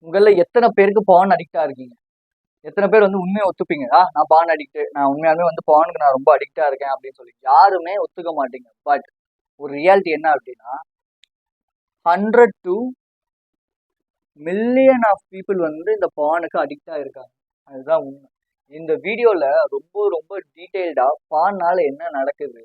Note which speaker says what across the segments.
Speaker 1: உங்கள எத்தனை பேருக்கு பான் அடிக்டா இருக்கீங்க? எத்தனை பேர் வந்து உண்மையை ஒத்துப்பீங்க? நான் பான் அடிக்ட், நான் உண்மையாலுமே வந்து பானுக்கு நான் ரொம்ப அடிக்டா இருக்கேன் அப்படின்னு சொல்லி யாருமே ஒத்துக்க மாட்டீங்க. பட் ஒரு ரியாலிட்டி என்ன அப்படின்னா 100 to மில்லியன் ஆஃப் பீப்புள் வந்து இந்த பானுக்கு அடிக்டா இருக்காங்க. அதுதான் உண்மை. இந்த வீடியோல ரொம்ப ரொம்ப டீட்டெயில்டா பான்னால என்ன நடக்குது,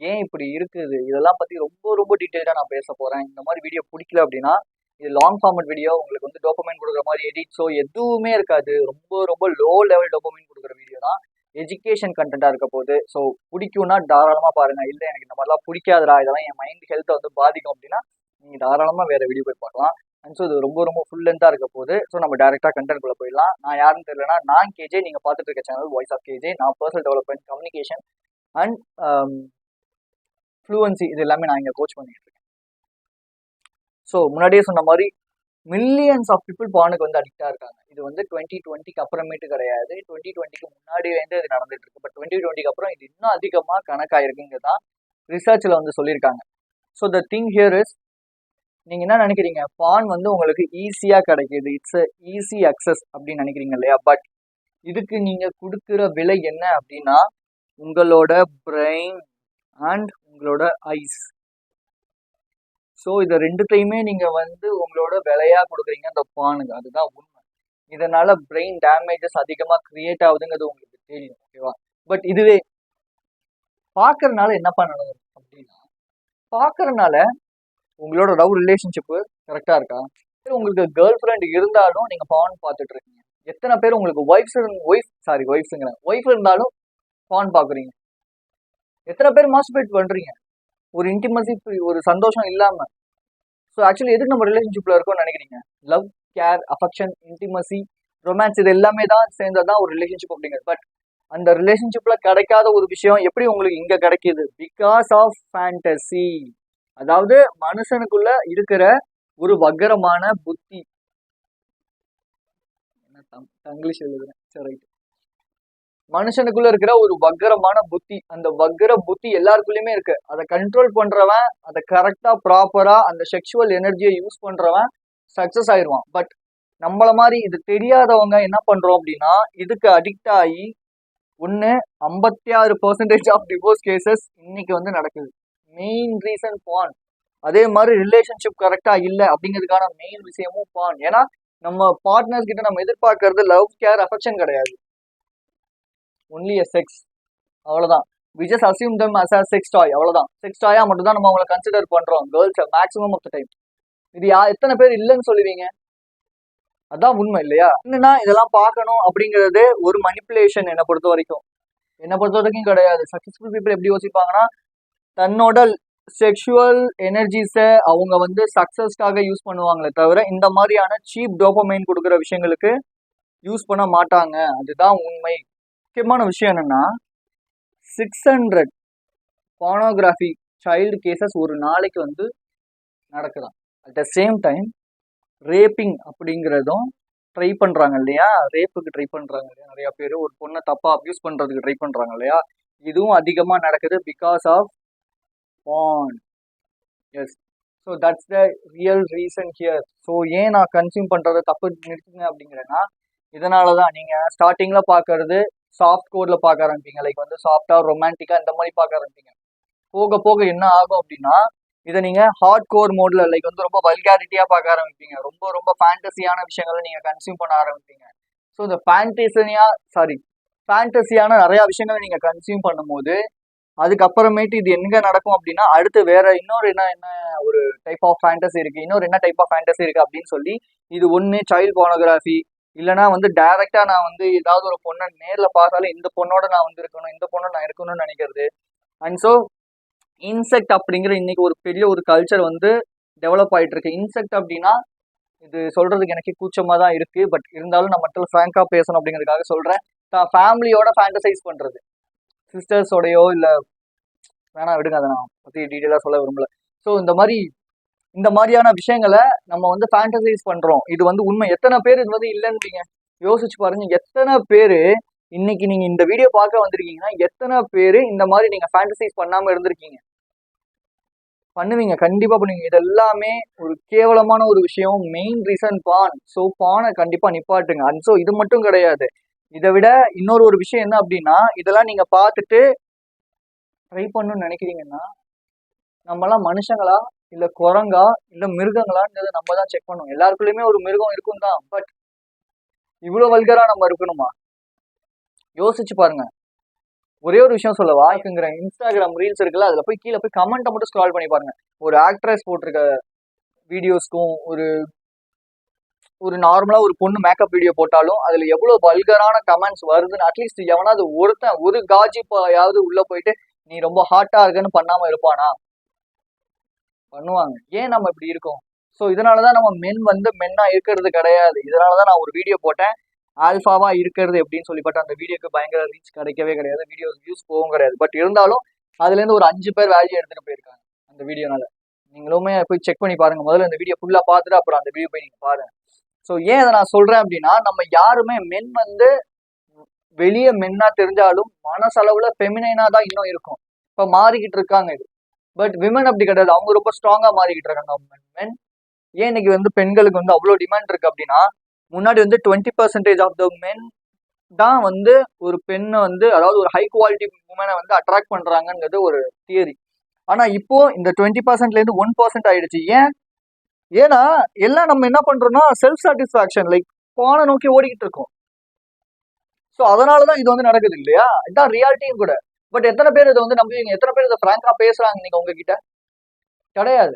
Speaker 1: ஏன் இப்படி இருக்குது, இதெல்லாம் பத்தி ரொம்ப ரொம்ப டீட்டெயில்டா நான் பேச போறேன். இந்த மாதிரி வீடியோ பிடிக்கல அப்படின்னா இது லாங் ஃபார்மட் வீடியோ, உங்களுக்கு வந்து டோபமைன் கொடுக்குற மாதிரி எடிட்ஸோ எதுவுமே இருக்காது. ரொம்ப ரொம்ப லோ லெவல் டோபமைன் கொடுக்குற வீடியோ தான். எஜுகேஷன் கண்டென்ட்டா இருக்க போகுது. ஸோ பிடிக்கும்னா தாராளமா பாருங்க. இல்லை எனக்கு இந்த மாதிரிலாம் பிடிக்காதுடா, இதெல்லாம் என் மைண்ட் ஹெல்த்தை வந்து பாதிக்கும் அப்படின்னா நீங்க தாராளமா வேற வீடியோ போய் பார்க்கலாம். அண்ட் ஸோ இது ரொம்ப ரொம்ப ஃபுல் லென்த்தாக இருக்க போகுது. ஸோ நம்ம டேரெக்டாக கண்டென்ட்குள்ளே போயிடலாம். நான் யாருன்னு தெரியலனா, நான் கேஜே, நீங்கள் பார்த்துட்டு இருக்க சேனல் வாய்ஸ் ஆஃப் கேஜே. நான் personal development, communication and fluency இது எல்லாமே நான் இங்கே கோச் பண்ணிட்டு இருக்கேன். ஸோ முன்னாடியே சொன்ன மாதிரி மில்லியன்ஸ் ஆஃப் பீப்புள் பானுக்கு வந்து அடிக்டாக இருக்காங்க. இது வந்து 2020க்கு அப்புறமேட்டு கிடையாது, 2020க்கு முன்னாடியிலேருந்து இது நடந்துட்டு இருக்கு. பட் 2020க்கு அப்புறம் இது இன்னும் அதிகமாக கணக்காயிருக்குங்க தான் ரிசர்ச்சில் வந்து சொல்லியிருக்காங்க. So the thing here is, நீங்க என்ன நினைக்கிறீங்க? பான் வந்து உங்களுக்கு ஈஸியா கிடைக்குது, இட்ஸ் ஈஸி அக்சஸ் அப்படின்னு நினைக்கிறீங்க இல்லையா? பட் இதுக்கு நீங்க கொடுக்குற விலை என்ன அப்படின்னா உங்களோட பிரெயின் அண்ட் உங்களோட ஐஸ். ஸோ இதை ரெண்டுத்தையுமே நீங்க வந்து உங்களோட விலையா கொடுக்குறீங்க அந்த பானுக்கு. அதுதான் உண்மை. இதனால பிரெயின் டேமேஜஸ் அதிகமா கிரியேட் ஆகுதுங்கிறது உங்களுக்கு தெரியும், ஓகேவா? பட் இதுவே பார்க்கறதுனால என்ன பண்ணணும் அப்படின்னா, பார்க்கறதுனால உங்களோட லவ் ரிலேஷன்ஷிப்பு கரெக்டாக இருக்கா? உங்களுக்கு கேர்ள் ஃப்ரெண்ட் இருந்தாலும் நீங்கள் பான் பார்த்துட்டு இருக்கீங்க. எத்தனை பேர் உங்களுக்கு ஒய்ஃப் இருந்தாலும் பான் பார்க்குறீங்க? எத்தனை பேர் மாஸ்டர்பேட் பண்ணுறீங்க ஒரு இன்டிமசி, ஒரு சந்தோஷம் இல்லாமல்? ஸோ ஆக்சுவலி எதுக்கு நம்ம ரிலேஷன்ஷிப்பில் இருக்கோம்னு நினைக்கிறீங்க? Love, care, affection, intimacy, romance இது எல்லாமே தான் சேர்ந்ததான் ஒரு ரிலேஷன்ஷிப் அப்படிங்கிறது. பட் அந்த ரிலேஷன்ஷிப்பில் கிடைக்காத ஒரு விஷயம் எப்படி உங்களுக்கு இங்கே கிடைக்கிது? Because of fantasy. அதாவது மனுஷனுக்குள்ள இருக்கிற ஒரு வக்கரமான புத்தி. இங்கிலீஷ் எழுதுறேன், சரி. மனுஷனுக்குள்ள இருக்கிற ஒரு வக்கரமான புத்தி. அந்த வக்கர புத்தி எல்லாருக்குள்ளயுமே இருக்கு. அதை கண்ட்ரோல் பண்றவன், அதை கரெக்டா ப்ராப்பரா அந்த செக்ஷுவல் எனர்ஜியை யூஸ் பண்றவன் சக்சஸ் ஆயிடுவான். பட் நம்மள மாதிரி இது தெரியாதவங்க என்ன பண்றோம் அப்படின்னா, இதுக்கு அடிக்ட் ஆகி 56% ஆஃப் டிவோர்ஸ் கேசஸ் இன்னைக்கு வந்து நடக்குது. மெயின் ரீசன் பான். அதே மாதிரி ரிலேஷன்ஷிப் கரெக்டா இல்லை அப்படிங்கிறதுக்கான மெயின் விஷயமும் பான். ஏன்னா நம்ம பார்ட்னர்ஸ் கிட்ட நம்ம எதிர்பார்க்கறது லவ், கேர், அஃபெக்ஷன் கிடையாது, ஒன்லி எ செக்ஸ். அவ்வளவுதான். We just assume them as a sex toy. அவ்வளவுதான். செக்ஸ் டாயா மட்டும் தான் நம்ம அவங்களை கன்சிடர் பண்றோம், girls maximum of the time. இது எத்தனை பேர் இல்லைன்னு சொல்லுவீங்க? அதான் உண்மை இல்லையா? என்னன்னா இதெல்லாம் பார்க்கணும் அப்படிங்கிறது ஒரு மனிப்புலேஷன். என்னை பொறுத்த வரைக்கும் கிடையாது. சக்சஸ்ஃபுல் பீப்புள் எப்படி யோசிப்பாங்கன்னா, தன்னோட செக்ஷுவல் எனர்ஜிஸை அவங்க வந்து சக்சஸ்க்காக யூஸ் பண்ணுவாங்களே தவிர இந்த மாதிரியான சீப் டோபமைன் கொடுக்குற விஷயங்களுக்கு யூஸ் பண்ண மாட்டாங்க. அதுதான் உண்மை. முக்கியமான விஷயம் என்னன்னா, 600 பார்னோகிராஃபி சைல்டு கேசஸ் ஒரு நாளைக்கு வந்து நடக்குதான். At the same time raping அப்படிங்கிறதும் ட்ரை பண்றாங்க இல்லையா? ரேப்புக்கு ட்ரை பண்றாங்க இல்லையா நிறைய பேர்? ஒரு பொண்ணை தப்பா அப்யூஸ் பண்றதுக்கு ட்ரை பண்றாங்க இல்லையா? இதுவும் அதிகமா நடக்குது because of porn. Yes. So that's the real reason here. So ஏன் நான் கன்சியூம் பண்றதை தப்பு நிறுத்துங்க அப்படிங்கிறேன்னா, இதனாலதான் நீங்க ஸ்டார்டிங்ல பாக்குறது சாஃப்ட் கோர்ல பார்க்க ஆரம்பிப்பீங்க. லைக் வந்து சாஃப்டா ரொமான்டிக்கா இந்த மாதிரி பார்க்க ஆரம்பிப்பீங்க. போக போக என்ன ஆகும் அப்படின்னா, இதை நீங்க ஹார்ட் கோர் மோட்ல லைக் வந்து ரொம்ப வல்காரிட்டியா பார்க்க ஆரம்பிப்பீங்க. ரொம்ப ரொம்ப ஃபேண்டசியான விஷயங்களை நீங்க கன்சியூம் பண்ண ஆரம்பிப்பீங்க. ஸோ இந்த ஃபேண்டசியான நிறைய விஷயங்களை நீங்க கன்சியூம் பண்ணும்போது அதுக்கப்புறமேட்டு இது எங்க நடக்கும் அப்படின்னா, அடுத்து வேற இன்னொரு என்ன ஒரு டைப் ஆஃப் ஃபேண்டசி இருக்கு, இன்னொரு என்ன டைப் ஆஃப் ஃபேண்டசி இருக்கு அப்படின்னு சொல்லி, இது ஒன்று சைல்டு போனோகிராஃபி, இல்லைனா வந்து டைரக்டா நான் வந்து ஏதாவது ஒரு பொண்ணை நேரில் பார்த்தாலும் இந்த பொண்ணோட நான் வந்து இருக்கணும், இந்த பொண்ணோட நான் இருக்கணும்னு நினைக்கிறது. அண்ட் ஸோ இன்செக்ட் அப்படிங்கிற இன்னைக்கு ஒரு பெரிய ஒரு கல்ச்சர் வந்து டெவலப் ஆயிட்டு இருக்கு. இன்செக்ட் அப்படின்னா இது சொல்றதுக்கு எனக்கு கூச்சமாக தான் இருக்கு. பட் இருந்தாலும் நான் மட்டும் ஃப்ராங்கா பேசணும் அப்படிங்கிறதுக்காக சொல்றேன். தான் ஃபேமிலியோட ஃபேண்டசைஸ் பண்றது, சிஸ்டர்ஸோடையோ இல்லை வேணாம் விடுங்க, அதை நான் பற்றி டீட்டெயிலாக சொல்ல விரும்பல. ஸோ இந்த மாதிரியான விஷயங்களை நம்ம வந்து ஃபேண்டசைஸ் பண்றோம். இது வந்து உண்மை. எத்தனை பேர் இது வந்து இல்லைன்றீங்க? யோசிச்சு பாருங்க. எத்தனை பேர் இன்னைக்கு நீங்க இந்த வீடியோ பார்க்க வந்திருக்கீங்கன்னா எத்தனை பேர் இந்த மாதிரி நீங்க ஃபேண்டசைஸ் பண்ணாம இருந்திருக்கீங்க? பண்ணுவீங்க, கண்டிப்பா பண்ணுவீங்க. இது எல்லாமே ஒரு கேவலமான ஒரு விஷயம். மெயின் ரீசன் பான். ஸோ பானை கண்டிப்பா நிப்பாட்டுங்க. அண்ட் ஸோ இது மட்டும் கிடையாது. இதை விட இன்னொரு ஒரு விஷயம் என்ன அப்படின்னா, இதெல்லாம் நீங்க பார்த்துட்டு ட்ரை பண்ணணும்னு நினைக்கிறீங்கன்னா, நம்மலாம் மனுஷங்களா இல்ல குரங்கா இல்ல மிருகங்களான்றதை நம்ம தான் செக் பண்ணணும். எல்லாருக்குள்ளயுமே ஒரு மிருகம் இருக்கும் தான். பட் இவ்வளவு வல்கரா நம்ம இருக்கணுமா? யோசிச்சு பாருங்க. ஒரே ஒரு விஷயம் சொல்லவா, இருக்குங்கிற இன்ஸ்டாகிராம் ரீல்ஸ் இருக்குல்ல, அதுல போய் கீழே போய் கமெண்ட்டை மட்டும் ஸ்க்ரால் பண்ணி பாருங்க. ஒரு ஆக்ட்ரஸ் போட்டிருக்க வீடியோஸ்க்கும் ஒரு நார்மலா ஒரு பொண்ணு மேக்கப் வீடியோ போட்டாலும் அதுல எவ்வளவு வல்கரான கமெண்ட்ஸ் வருதுன்னு அட்லீஸ்ட் எவனாவது ஒருத்தன் ஒரு காஜிப்பாயாவது உள்ள போயிட்டு நீ ரொம்ப ஹாட்டா இருக்குன்னு பண்ணாம இருப்பானா? பண்ணுவாங்க. ஏன் நம்ம இப்படி இருக்கோம்? ஸோ இதனாலதான் நம்ம மென் வந்து மென்னா இருக்கிறது கிடையாது. இதனாலதான் நான் ஒரு வீடியோ போட்டேன், ஆல்ஃபாவா இருக்கிறது எப்படின்னு சொல்லிப்பட்டு அந்த வீடியோக்கு பயங்கர ரீச் கிடைக்கவே கிடையாது, வீடியோ வியூஸ் போகவும் கிடையாது. பட் இருந்தாலும் அதுல இருந்து ஒரு 5 பேர் வேல்யூ எடுத்துட்டு போயிருக்காங்க அந்த வீடியோனால. நீங்களுமே போய் செக் பண்ணி பாருங்க. முதல்ல இந்த வீடியோ ஃபுல்லா பார்த்துட்டு அப்புறம் அந்த வீடியோ போய் நீங்க பாருங்க. ஸோ ஏன் அதை நான் சொல்றேன் அப்படின்னா, நம்ம யாருமே மென் வந்து வெளியே மென்னா தெரிஞ்சாலும் மனசளவுல ஃபெமினைனா தான் இன்னும் இருக்கும். இப்ப மாறிக்கிட்டு இருக்காங்க இது. பட் விமன் அப்படி கிடையாது. அவங்க ரொம்ப ஸ்ட்ராங்கா மாறிக்கிட்டு இருக்காங்க. மென் ஏன் இன்னைக்கு வந்து பெண்களுக்கு வந்து அவ்வளோ டிமாண்ட் இருக்கு அப்படின்னா, முன்னாடி வந்து 20% ஆஃப் த மென் தான் வந்து ஒரு பெண்ணை வந்து, அதாவது ஒரு ஹை குவாலிட்டி உமனை வந்து அட்ராக்ட் பண்றாங்கங்கிறது ஒரு தியரி. ஆனா இப்போ இந்த 20%ல இருந்து 1% ஆயிடுச்சு. ஏன்னா எல்லாம் நம்ம என்ன பண்றோம்னா செல்ஃப் சாட்டிஸ்பாக்சன் லைக் போன நோக்கி ஓடிக்கிட்டு இருக்கோம். ஸோ அதனாலதான் இது வந்து நடக்குது இல்லையா? இதுதான் ரியாலிட்டியும் கூட. பட் எத்தனை பேர் இதை வந்து நம்புவீங்க? எத்தனை பேர் இதை ஃப்ராங்கா பேசுறாங்க நீங்க உங்ககிட்ட? கிடையாது.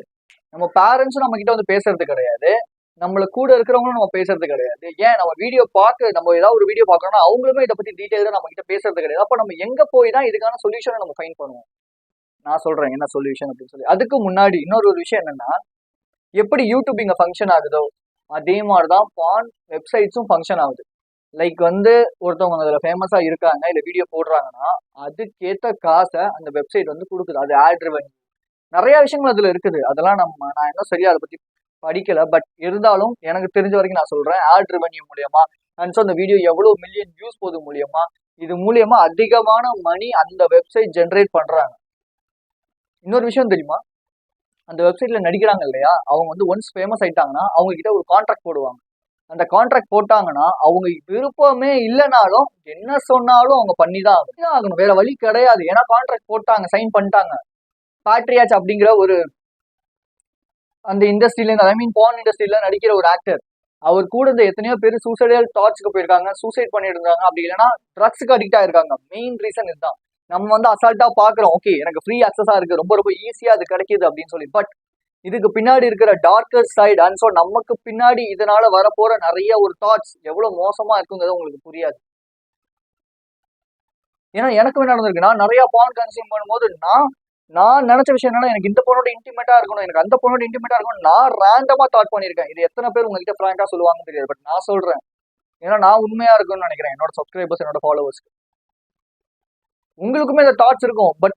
Speaker 1: நம்ம பேரண்ட்ஸும் நம்ம கிட்ட வந்து பேசுறது கிடையாது. நம்மள கூட இருக்கிறவங்களும் நம்ம பேசுறது கிடையாது. ஏன் நம்ம வீடியோ நம்ம ஏதாவது ஒரு வீடியோ பார்க்கறோம்னா அவங்களுமே இதை பத்தி டீட்டெயிலா நம்ம கிட்ட பேசுறது கிடையாது. அப்ப நம்ம எங்க போய் தான் இதுக்கான சொல்யூஷனை நம்ம ஃபைண்ட் பண்ணுவோம்? நான் சொல்றேன் என்ன சொல்யூஷன் அப்படின்னு சொல்லி. அதுக்கு முன்னாடி இன்னொரு ஒரு விஷயம் என்னன்னா, எப்படி யூடியூப் இங்க ஃபங்க்ஷன் ஆகுதோ அதே மாதிரிதான் பான் வெப்சைட்ஸும் ஃபங்க்ஷன் ஆகுது. லைக் வந்து ஒருத்தவங்க அதுல ஃபேமஸா இருக்காங்க, இல்ல வீடியோ போடுறாங்கன்னா அதுக்கேத்த காசை அந்த வெப்சைட் வந்து கொடுக்குது. அது ஆட் ரெவென்யூ, நிறைய விஷயங்கள் அதுல இருக்குது. அதெல்லாம் நான் இன்னும் சரியா அதை பத்தி படிக்கல. பட் இருந்தாலும் எனக்கு தெரிஞ்ச வரைக்கும் நான் சொல்றேன், ஆட் ரெவென்யூ மூலியமா அண்ட் ஸோ அந்த வீடியோ எவ்வளவு மில்லியன் வியூஸ் போது மூலியமா, இது மூலியமா அதிகமான மணி அந்த வெப்சைட் ஜென்ரேட் பண்றாங்க. இன்னொரு விஷயம் தெரியுமா, அந்த வெப்சைட்ல நடிக்கிறாங்க இல்லையா, அவங்க வந்து ஒன்ஸ் ஃபேமஸ் ஆயிட்டாங்கன்னா அவங்க கிட்ட ஒரு கான்ட்ராக்ட் போடுவாங்க. அந்த கான்ட்ராக்ட் போட்டாங்கன்னா அவங்க விருப்பமே இல்லைனாலும் என்ன சொன்னாலும் அவங்க பண்ணிதான் ஆகணும். வேற வழி கிடையாது. ஏன்னா கான்ட்ராக்ட் போட்டாங்க, சைன் பண்ணிட்டாங்க. பேட்ரியாச் அப்படிங்கிற ஒரு அந்த இண்டஸ்ட்ரியில, ஐ மீன் பான் இண்டஸ்ட்ரியில நடிக்கிற ஒரு ஆக்டர், அவர் கூட இந்த எத்தனையோ பேர் சூசைடல் தாட்ஸ்க்கு போயிருக்காங்க, சூசைட் பண்ணிட்டு இருந்தாங்க, அப்படி இல்லைன்னா ட்ரக்ஸுக்கு அடிக்ட் ஆயிருக்காங்க. மெயின் ரீசன் இதுதான். நம்ம வந்து அசால்ட்டா பாக்குறோம், ஓகே எனக்கு ஃப்ரீ அக்சஸா இருக்கு, ரொம்ப ரொம்ப ஈஸியா அது கிடைக்குது அப்படின்னு சொல்லி. பட் இதுக்கு பின்னாடி இருக்கிற டார்க்கர் சைடு அண்ட் ஸோ நமக்கு பின்னாடி இதனால வரப்போற நிறைய ஒரு தாட்ஸ் எவ்வளவு மோசமா இருக்குங்கிறது உங்களுக்கு புரியாது. ஏன்னா எனக்குமே நடந்திருக்கு. நான் நிறைய பான் கன்சியூம் பண்ணும்போது நான் நினைச்ச விஷயம் என்னன்னா, எனக்கு இந்த பொண்ணோட இன்டிமேட்டா இருக்கணும், எனக்கு அந்த பொண்ணோட இன்டிமேட்டா இருக்கணும், நான் ரேண்டமா தாட் பண்ணிருக்கேன். இது எத்தனை பேர் உங்ககிட்ட ஃப்ராங்கா சொல்லுவாங்கன்னு தெரியாது. பட் நான் சொல்றேன், ஏன்னா நான் உண்மையா இருக்கும்னு நினைக்கிறேன் என்னோட சப்ஸ்கிரைபர்ஸ், என்னோட ஃபாலோவர்ஸ்க்கு. உங்களுக்குமே இந்த தாட்ஸ் இருக்கும். பட்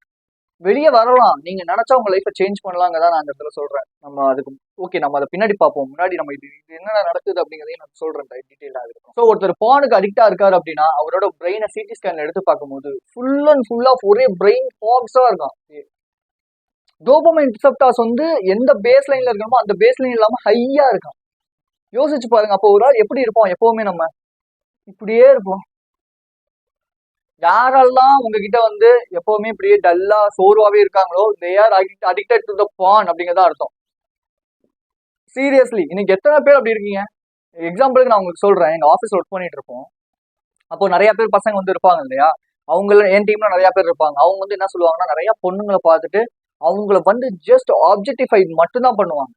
Speaker 1: வெளியே வரலாம், நீங்க நினைச்சா உங்க லைஃபை சேஞ்ச் பண்ணலாங்க தான் நான் இந்த இடத்துல சொல்றேன். நம்ம அதுக்கு ஓகே, நம்ம அதை பின்னாடி பார்ப்போம். முன்னாடி நம்ம இது என்ன நடக்குது அப்படிங்கிறதையும் நான் சொல்றேன் டீட்டெயிலா இருக்கும். ஸோ ஒருத்தர் பானுக்கு அடிக்டா இருக்காரு அப்படின்னா அவரோட பிரெயினை சிடி ஸ்கேன்ல எடுத்து பார்க்கும்போது ஃபுல் அண்ட் ஃபுல் ஆஃப் ஒரே பிரெயின் ஃபாக்ஸா இருக்கான். டோபமைன் ரிசெப்டார்ஸ் வந்து எந்த பேஸ் லைன்ல இருக்கணுமோ அந்த பேஸ் லைன் இல்லாம ஹையா இருக்கான். யோசிச்சு பாருங்க, அப்போ ஒரு ஆள் எப்படி இருப்போம்? எப்பவுமே நம்ம இப்படியே இருப்போம். யாரெல்லாம் உங்ககிட்ட வந்து எப்பவுமே இப்படியே டல்லா சோர்வாவே இருக்காங்களோ, they are addicted to the porn அப்படிங்கறத அர்த்தம். சீரியஸ்லி, இன்னைக்கு எத்தனை பேர் அப்படி இருக்கீங்க? எக்ஸாம்பிளுக்கு நான் உங்களுக்கு சொல்றேன், எங்க ஆஃபீஸ் ஒர்க் பண்ணிட்டு இருப்போம். அப்போ நிறைய பேர் பசங்க வந்து இருப்பாங்க இல்லையா, அவங்கள என் டீம்ல நிறைய பேர் இருப்பாங்க. அவங்க வந்து என்ன சொல்லுவாங்கன்னா, நிறைய பொண்ணுங்களை பார்த்துட்டு அவங்கள வந்து ஜஸ்ட் ஆப்ஜெக்டிஃபை மட்டும்தான் பண்ணுவாங்க.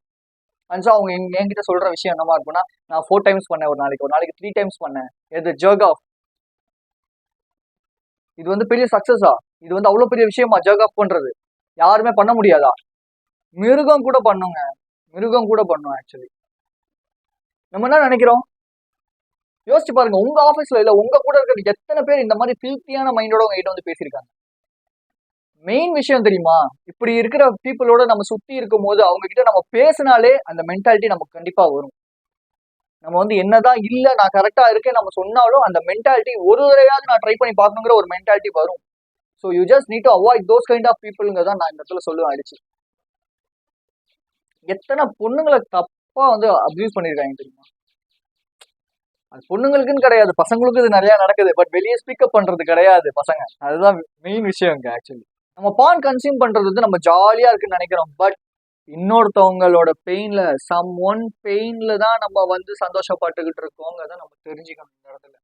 Speaker 1: அண்ட் ஸோ அவங்க என்கிட்ட சொல்ற விஷயம் என்னமா இருக்குன்னா, நான் 4 டைம்ஸ் பண்ணேன் ஒரு நாளைக்கு 3 டைம்ஸ் பண்ணேன். எது ஜர்க் ஆஃப்? இது வந்து பெரிய சக்சஸா? இது வந்து அவ்வளவு பெரிய விஷயமா ஜர்க் ஆஃப் பண்றது? யாருமே பண்ண முடியாதா? மிருகம் கூட பண்ணுங்க, மிருகம் கூட பண்ணும் ஆக்சுவலி. நம்ம என்ன நினைக்கிறோம்? யோசிச்சு பாருங்க, உங்க ஆபீஸ்ல இல்ல உங்க கூட இருக்கிற எத்தனை பேர் இந்த மாதிரி ஃபில்த்தியான மைண்டோட உங்ககிட்ட வந்து பேசியிருக்காங்க? மெயின் விஷயம் தெரியுமா, இப்படி இருக்கிற பீப்புளோட நம்ம சுத்தி இருக்கும் போது அவங்க கிட்ட நம்ம பேசினாலே அந்த மென்டாலிட்டி நமக்கு கண்டிப்பா வரும். நம்ம வந்து என்னதான் இல்ல நான் கரெக்டா இருக்கேன் நம்ம சொன்னாலும் அந்த மென்டாலிட்டி ஒரு தடவையாவது நான் ட்ரை பண்ணி பார்க்கணுங்கிற ஒரு மென்டாலிட்டி வரும். So you just need to avoid those kind of பீப்புளுங்க தான் நான் இந்த இடத்துல சொல்லுவேன் அடிச்சு. எத்தனை பொண்ணுங்களை தப்பா வந்து அப்யூஸ் பண்ணிருக்காங்க தெரியுமா? அது பொண்ணுங்களுக்குன்னு கிடையாது, பசங்களுக்கும் இது நிறைய நடக்குது. பட் வெளியே ஸ்பீக்கப் பண்றது கிடையாது பசங்க. அதுதான் மெயின் விஷயம் ஆக்சுவலி. நம்ம பான் கன்சியூம் பண்றது வந்து நம்ம ஜாலியா இருக்குன்னு நினைக்கிறோம். பட் இன்னொருத்தவங்களோட பெயின்ல, சம் ஒன் பெயின்ல தான் நம்ம வந்து சந்தோஷப்பட்டுக்கிட்டு இருக்கோங்கிறத நம்ம தெரிஞ்சுக்கணும் இந்த இடத்துல.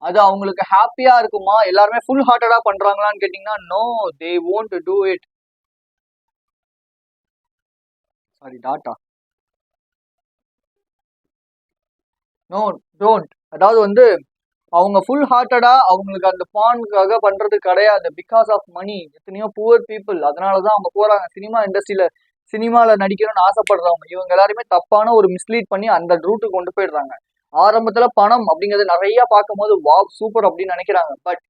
Speaker 1: அது அவங்களுக்கு ஹாப்பியா இருக்குமா, எல்லாருமே ஃபுல் ஹார்ட்டடா பண்றாங்களான்னு கேட்டீங்கன்னா no, they won't do it. Sorry, டாட்டா. No, don't. அதாவது வந்து அவங்க ஃபுல் ஹார்ட்டடா அவங்களுக்கு அந்த பானுக்காக பண்றது கிடையாது. Because of money. எத்தனையோ புவர் பீப்புள், அதனாலதான் அவங்க போறாங்க சினிமா இண்டஸ்ட்ரியில. சினிமால நடிக்கணும்னு ஆசைப்படுறவங்க இவங்க எல்லாருமே தப்பான ஒரு மிஸ்லீட் பண்ணி அந்த ரூட்டுக்கு கொண்டு போயிடுறாங்க. ஆரம்பத்துல பணம் அப்படிங்கறது நிறைய பார்க்கும்போது வாவ் சூப்பர் அப்படின்னு நினைக்கிறாங்க. பட்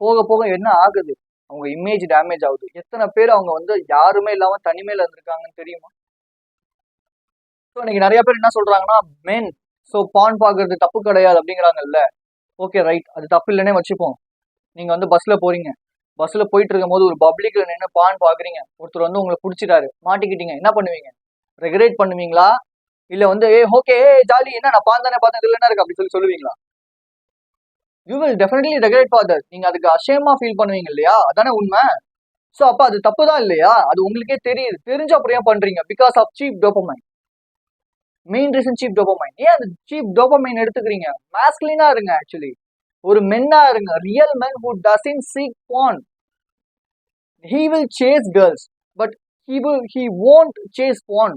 Speaker 1: போக போக என்ன ஆகுது, அவங்க இமேஜ் டேமேஜ் ஆகுது. எத்தனை பேர் அவங்க வந்து யாருமே இல்லாம தனிமையில இருந்திருக்காங்கன்னு தெரியுமா? ஸோ இன்னைக்கு நிறைய பேர் என்ன சொல்றாங்கன்னா, மென் ஸோ பான் பார்க்கறது தப்பு கிடையாது அப்படிங்கிறாங்கல்ல. ஓகே ரைட், அது தப்பு இல்லைன்னே வச்சுப்போம். நீங்க வந்து பஸ்ல போறீங்க, பஸ்ல போயிட்டு இருக்கும் போது ஒரு பப்ளிக்ல நின்று பான் பாக்குறீங்க, ஒருத்தர் வந்து உங்களை பிடிச்சிட்டாரு, மாட்டிக்கிட்டீங்க, என்ன பண்ணுவீங்க? ரெகுலேட் பண்ணுவீங்களா, இல்ல வந்து ஏ ஓகே ஜாலி, என்ன நான் பான் தானே பார்த்தேன் இதுல என்ன இருக்கு அப்படி சொல்லி சொல்லுவீங்களா? You will definitely regulate for that. நீங்க அதுக்கு அஷேமா ஃபீல் பண்ணுவீங்க இல்லையா? அதானே உண்மை. ஸோ அப்ப அது தப்பு தான் இல்லையா? அது உங்களுக்கே தெரியுது, தெரிஞ்சு அப்புறம் ஏன் பண்றீங்க? Because of cheap dopamine. Main reason cheap dopamine. ஏன் அந்த சீப் டோபமைன் எடுத்துக்கிறீங்க? மாஸ்குலினா இருங்க ஆக்சுவலி. ஒரு மென்னா இருங்க. Real men who doesn't seek porn. He will chase girls, but he won't chase porn.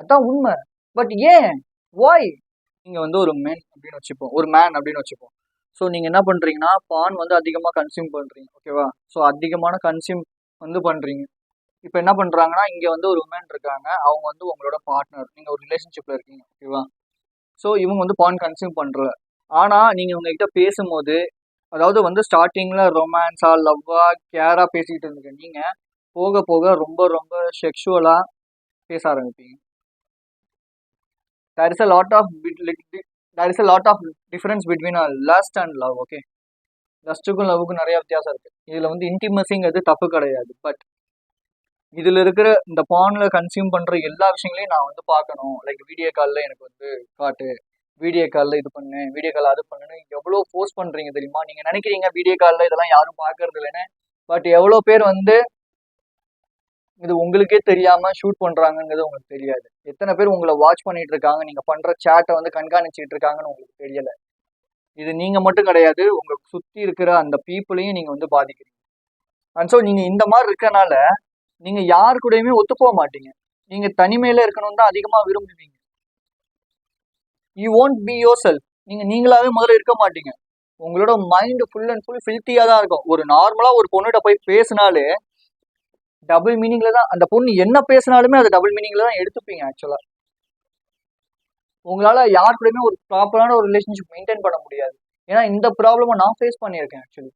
Speaker 1: அதான் உண்மை. பட் ஏன்? why? நீங்க வந்து ஒரு மென் அப்படின்னு வச்சுப்போம், ஒரு மேன் அப்படின்னு வச்சுப்போம். ஸோ நீங்க என்ன பண்றீங்கன்னா பான் வந்து அதிகமா கன்சியூம் பண்றீங்க, ஓகேவா? ஸோ அதிகமான கன்சியூம் வந்து பண்றீங்க. இப்போ என்ன பண்றாங்கன்னா, இங்க வந்து ஒரு உமன் இருக்காங்க, அவங்க வந்து உங்களோட பார்ட்னர், நீங்க ஒரு ரிலேஷன்ஷிப்ல இருக்கீங்க, ஓகேவா? ஸோ இவங்க வந்து பான் கன்சியூம் பண்றல. ஆனா நீங்க உங்க கிட்ட பேசும்போது, அதாவது வந்து ஸ்டார்டிங்ல ரொமான்ஸா லவ்வா கேரா பேசிக்கிட்டு இருந்தீங்க, நீங்க போக போக ரொம்ப ரொம்ப செக்ஷுவலா பேச ஆரம்பிப்பீங்க. there is a lot of there is a lot of difference between a lust and love. Okay, லஸ்ட்டுக்கும் லவ்வுக்கும் நிறைய வித்தியாசம் இருக்கு. இதுல வந்து இன்டிமசிங்கிறது தப்பு கிடையாது. பட் இதுல இருக்கிற இந்த பான்ல கன்சியூம் பண்ற எல்லா விஷயங்களையும் நான் வந்து பார்க்கணும். லைக் வீடியோ காலில் எனக்கு வந்து காட்டு, வீடியோ காலில் இது பண்ணு, வீடியோ கால் அது பண்ணுன்னு எவ்வளோ ஃபோர்ஸ் பண்றீங்க தெரியுமா? நீங்க நினைக்கிறீங்க வீடியோ காலில் இதெல்லாம் யாரும் பார்க்கறது இல்லைன்னு. பட் எவ்வளோ பேர் வந்து இது உங்களுக்கே தெரியாம ஷூட் பண்றாங்கிறது உங்களுக்கு தெரியாது. எத்தனை பேர் உங்களை வாட்ச் பண்ணிட்டு இருக்காங்க, நீங்க பண்ற சேட்டை வந்து கண்காணிச்சுட்டு இருக்காங்கன்னு உங்களுக்கு தெரியல. இது நீங்க மட்டும் கிடையாது, உங்க சுத்தி இருக்கிற அந்த பீப்புளையும் நீங்க வந்து பாதிக்கிறீங்க. அண்ட் ஸோ நீங்க இந்த மாதிரி இருக்கனால நீங்க யாரு கூடயுமே ஒத்து போக மாட்டீங்க. நீங்க தனிமையில இருக்கணும்னு தான் அதிகமா விரும்புவீங்க. You won't be yourself. நீங்க நீங்களாவே முதல்ல இருக்க மாட்டீங்க. உங்களோட மைண்ட் ஃபுல் அண்ட் ஃபுல் ஃபில்த்தியா தான் இருக்கும். ஒரு நார்மலா ஒரு பொண்ணுகிட்ட போய் பேசினாலே டபுள் மீனிங்ல தான், அந்த பொண்ணு என்ன பேசினாலுமே அது டபுள் மீனிங்ல தான் எடுத்துப்பீங்க ஆக்சுவலா. உங்களால யார் கூடயுமே ஒரு ப்ராப்பரான ஒரு ரிலேஷன்ஷிப் மெயின்டைன் பண்ண முடியாது. ஏன்னா இந்த ப்ராப்ளமை நான் ஃபேஸ் பண்ணியிருக்கேன் ஆக்சுவலி.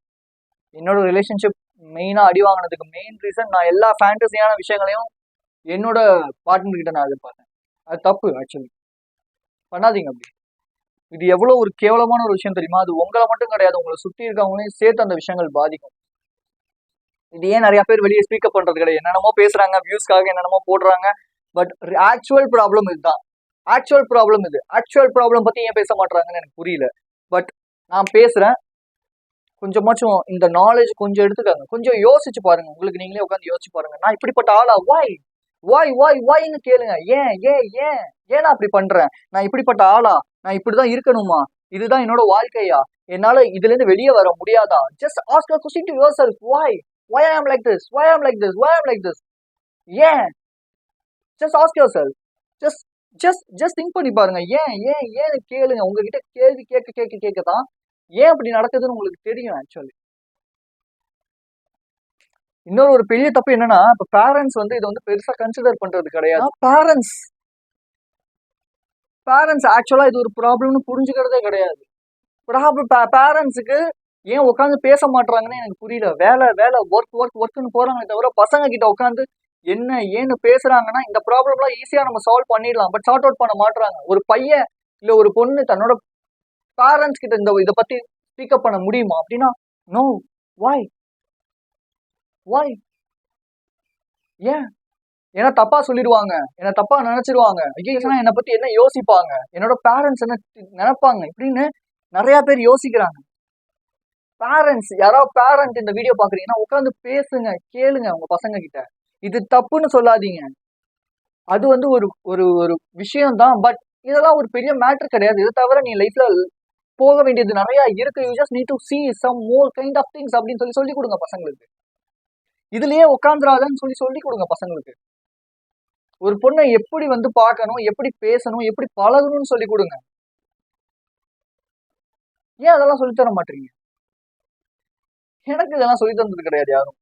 Speaker 1: என்னோட ரிலேஷன்ஷிப் மெயினா அடி வாங்கினதுக்கு மெயின் ரீசன், நான் எல்லா ஃபேண்டசியான விஷயங்களையும் என்னோட பார்ட்னர் கிட்ட நான் எதிர்பார்த்தேன். அது தப்பு ஆக்சுவலி. பண்ணாதீங்க அப்படி. இது எவ்வளவு ஒரு கேவலமான ஒரு விஷயம் தெரியுமா? அது உங்களை மட்டும் கிடையாது, உங்களை சுத்தி இருக்கவங்களையும் சேர்த்து அந்த விஷயங்கள் பாதிக்கும். இது ஏன் நிறைய பேர் வெளியே ஸ்பீக்கப் பண்றது கிடையாது? என்னென்னமோ பேசுறாங்க, வியூஸ்க்காக என்னென்னமோ போடுறாங்க. பட் ஆக்சுவல் ப்ராப்ளம் இதுதான். ஆக்சுவல் ப்ராப்ளம் இது. ஆக்சுவல் ப்ராப்ளம் பத்தி ஏன் பேச மாட்டாங்கன்னு எனக்கு புரியல. பட் நான் பேசுறேன். கொஞ்சமாச்சும் இந்த நாலேஜ் கொஞ்சம் எடுத்துக்காங்க, கொஞ்சம் யோசிச்சு பாருங்க. உங்களுக்கு நீங்களே உட்காந்து யோசிச்சு பாருங்க. நான் இப்படிப்பட்ட ஆளா? வாய்ன்னு கேளுங்க. ஏன் ஏன் ஏன் ஏன் நான் அப்படி பண்றேன்? நான் இப்படிப்பட்ட ஆளா? நான் இப்படிதான் இருக்கணுமா? இதுதான் என்னோட வாழ்க்கையா? என்னால இதுல இருந்து வெளியே வர முடியாதா? Just ask a question to yourself. why I am like this? why I am like this? why I am like this? ஏன்? just ask yourself. just think பண்ணி பாருங்க. ஏன் ஏன் ஏன் கேளுங்க. உங்ககிட்ட கேள்வி கேட்கதான் ஏன் அப்படி நடக்குதுன்னு உங்களுக்கு தெரியும் ஆக்சுவலி. இன்னொரு ஒரு பெரிய தப்பு என்னன்னா, இப்ப பேரண்ட்ஸ் வந்து இதை வந்து பெருசா கன்சிடர் பண்றது கிடையாது. பேரண்ட்ஸ் ஆக்சுவலா இது ஒரு ப்ராப்ளம்னு புரிஞ்சுக்கிறதே கிடையாது. பேரண்ட்ஸுக்கு ஏன் உட்காந்து பேச மாட்டாங்கன்னு எனக்கு புரியல. வேலை வேலை ஒர்க்னு போறாங்க தவிர பசங்க கிட்ட உட்காந்து என்ன ஏன்னு பேசுறாங்கன்னா இந்த ப்ராப்ளம்லாம் ஈஸியா நம்ம சால்வ் பண்ணிடலாம். பட் சார்ட் அவுட் பண்ண மாட்டாங்க. ஒரு பையன் இல்ல ஒரு பொண்ணு தன்னோட பேரண்ட்ஸ் கிட்ட இந்த இதை பத்தி ஸ்பீக்கப் பண்ண முடியுமா அப்படின்னா நோ. வாய் ஏன்? ஏன்னா தப்பா சொல்லிடுவாங்க, என்ன தப்பா நினைச்சிருவாங்க, ஐயோ என்னை பத்தி என்ன யோசிப்பாங்க, என்னோட பேரண்ட்ஸ் என்ன நினைப்பாங்க இப்படின்னு நிறைய பேர் யோசிக்கிறாங்க. பேரண்ட்ஸ், யாராவது பேரண்ட் இந்த வீடியோ பாக்குறீங்கன்னா உட்காந்து பேசுங்க, கேளுங்க உங்க பசங்க கிட்ட. இது தப்புன்னு சொல்லாதீங்க. அது வந்து ஒரு ஒரு ஒரு விஷயம் தான். பட் இதெல்லாம் ஒரு பெரிய மேட்டர் கிடையாது. இதை தவிர நீ லைஃப்ல போக வேண்டியது நிறைய இருக்கு. You just need to see some more kind of things அப்படின்னு சொல்லி கொடுங்க பசங்களுக்கு. இதுலயே உட்காந்துராதன்னு சொல்லி கொடுங்க பசங்களுக்கு. ஒரு பொண்ணை எப்படி வந்து பார்க்கணும், எப்படி பேசணும், எப்படி பழகணும்னு சொல்லி கொடுங்க. ஏன் அதெல்லாம் சொல்லி தர மாட்டீங்க? எனக்கு இதெல்லாம் சொல்லி தந்தது கிடையாது யாரும்.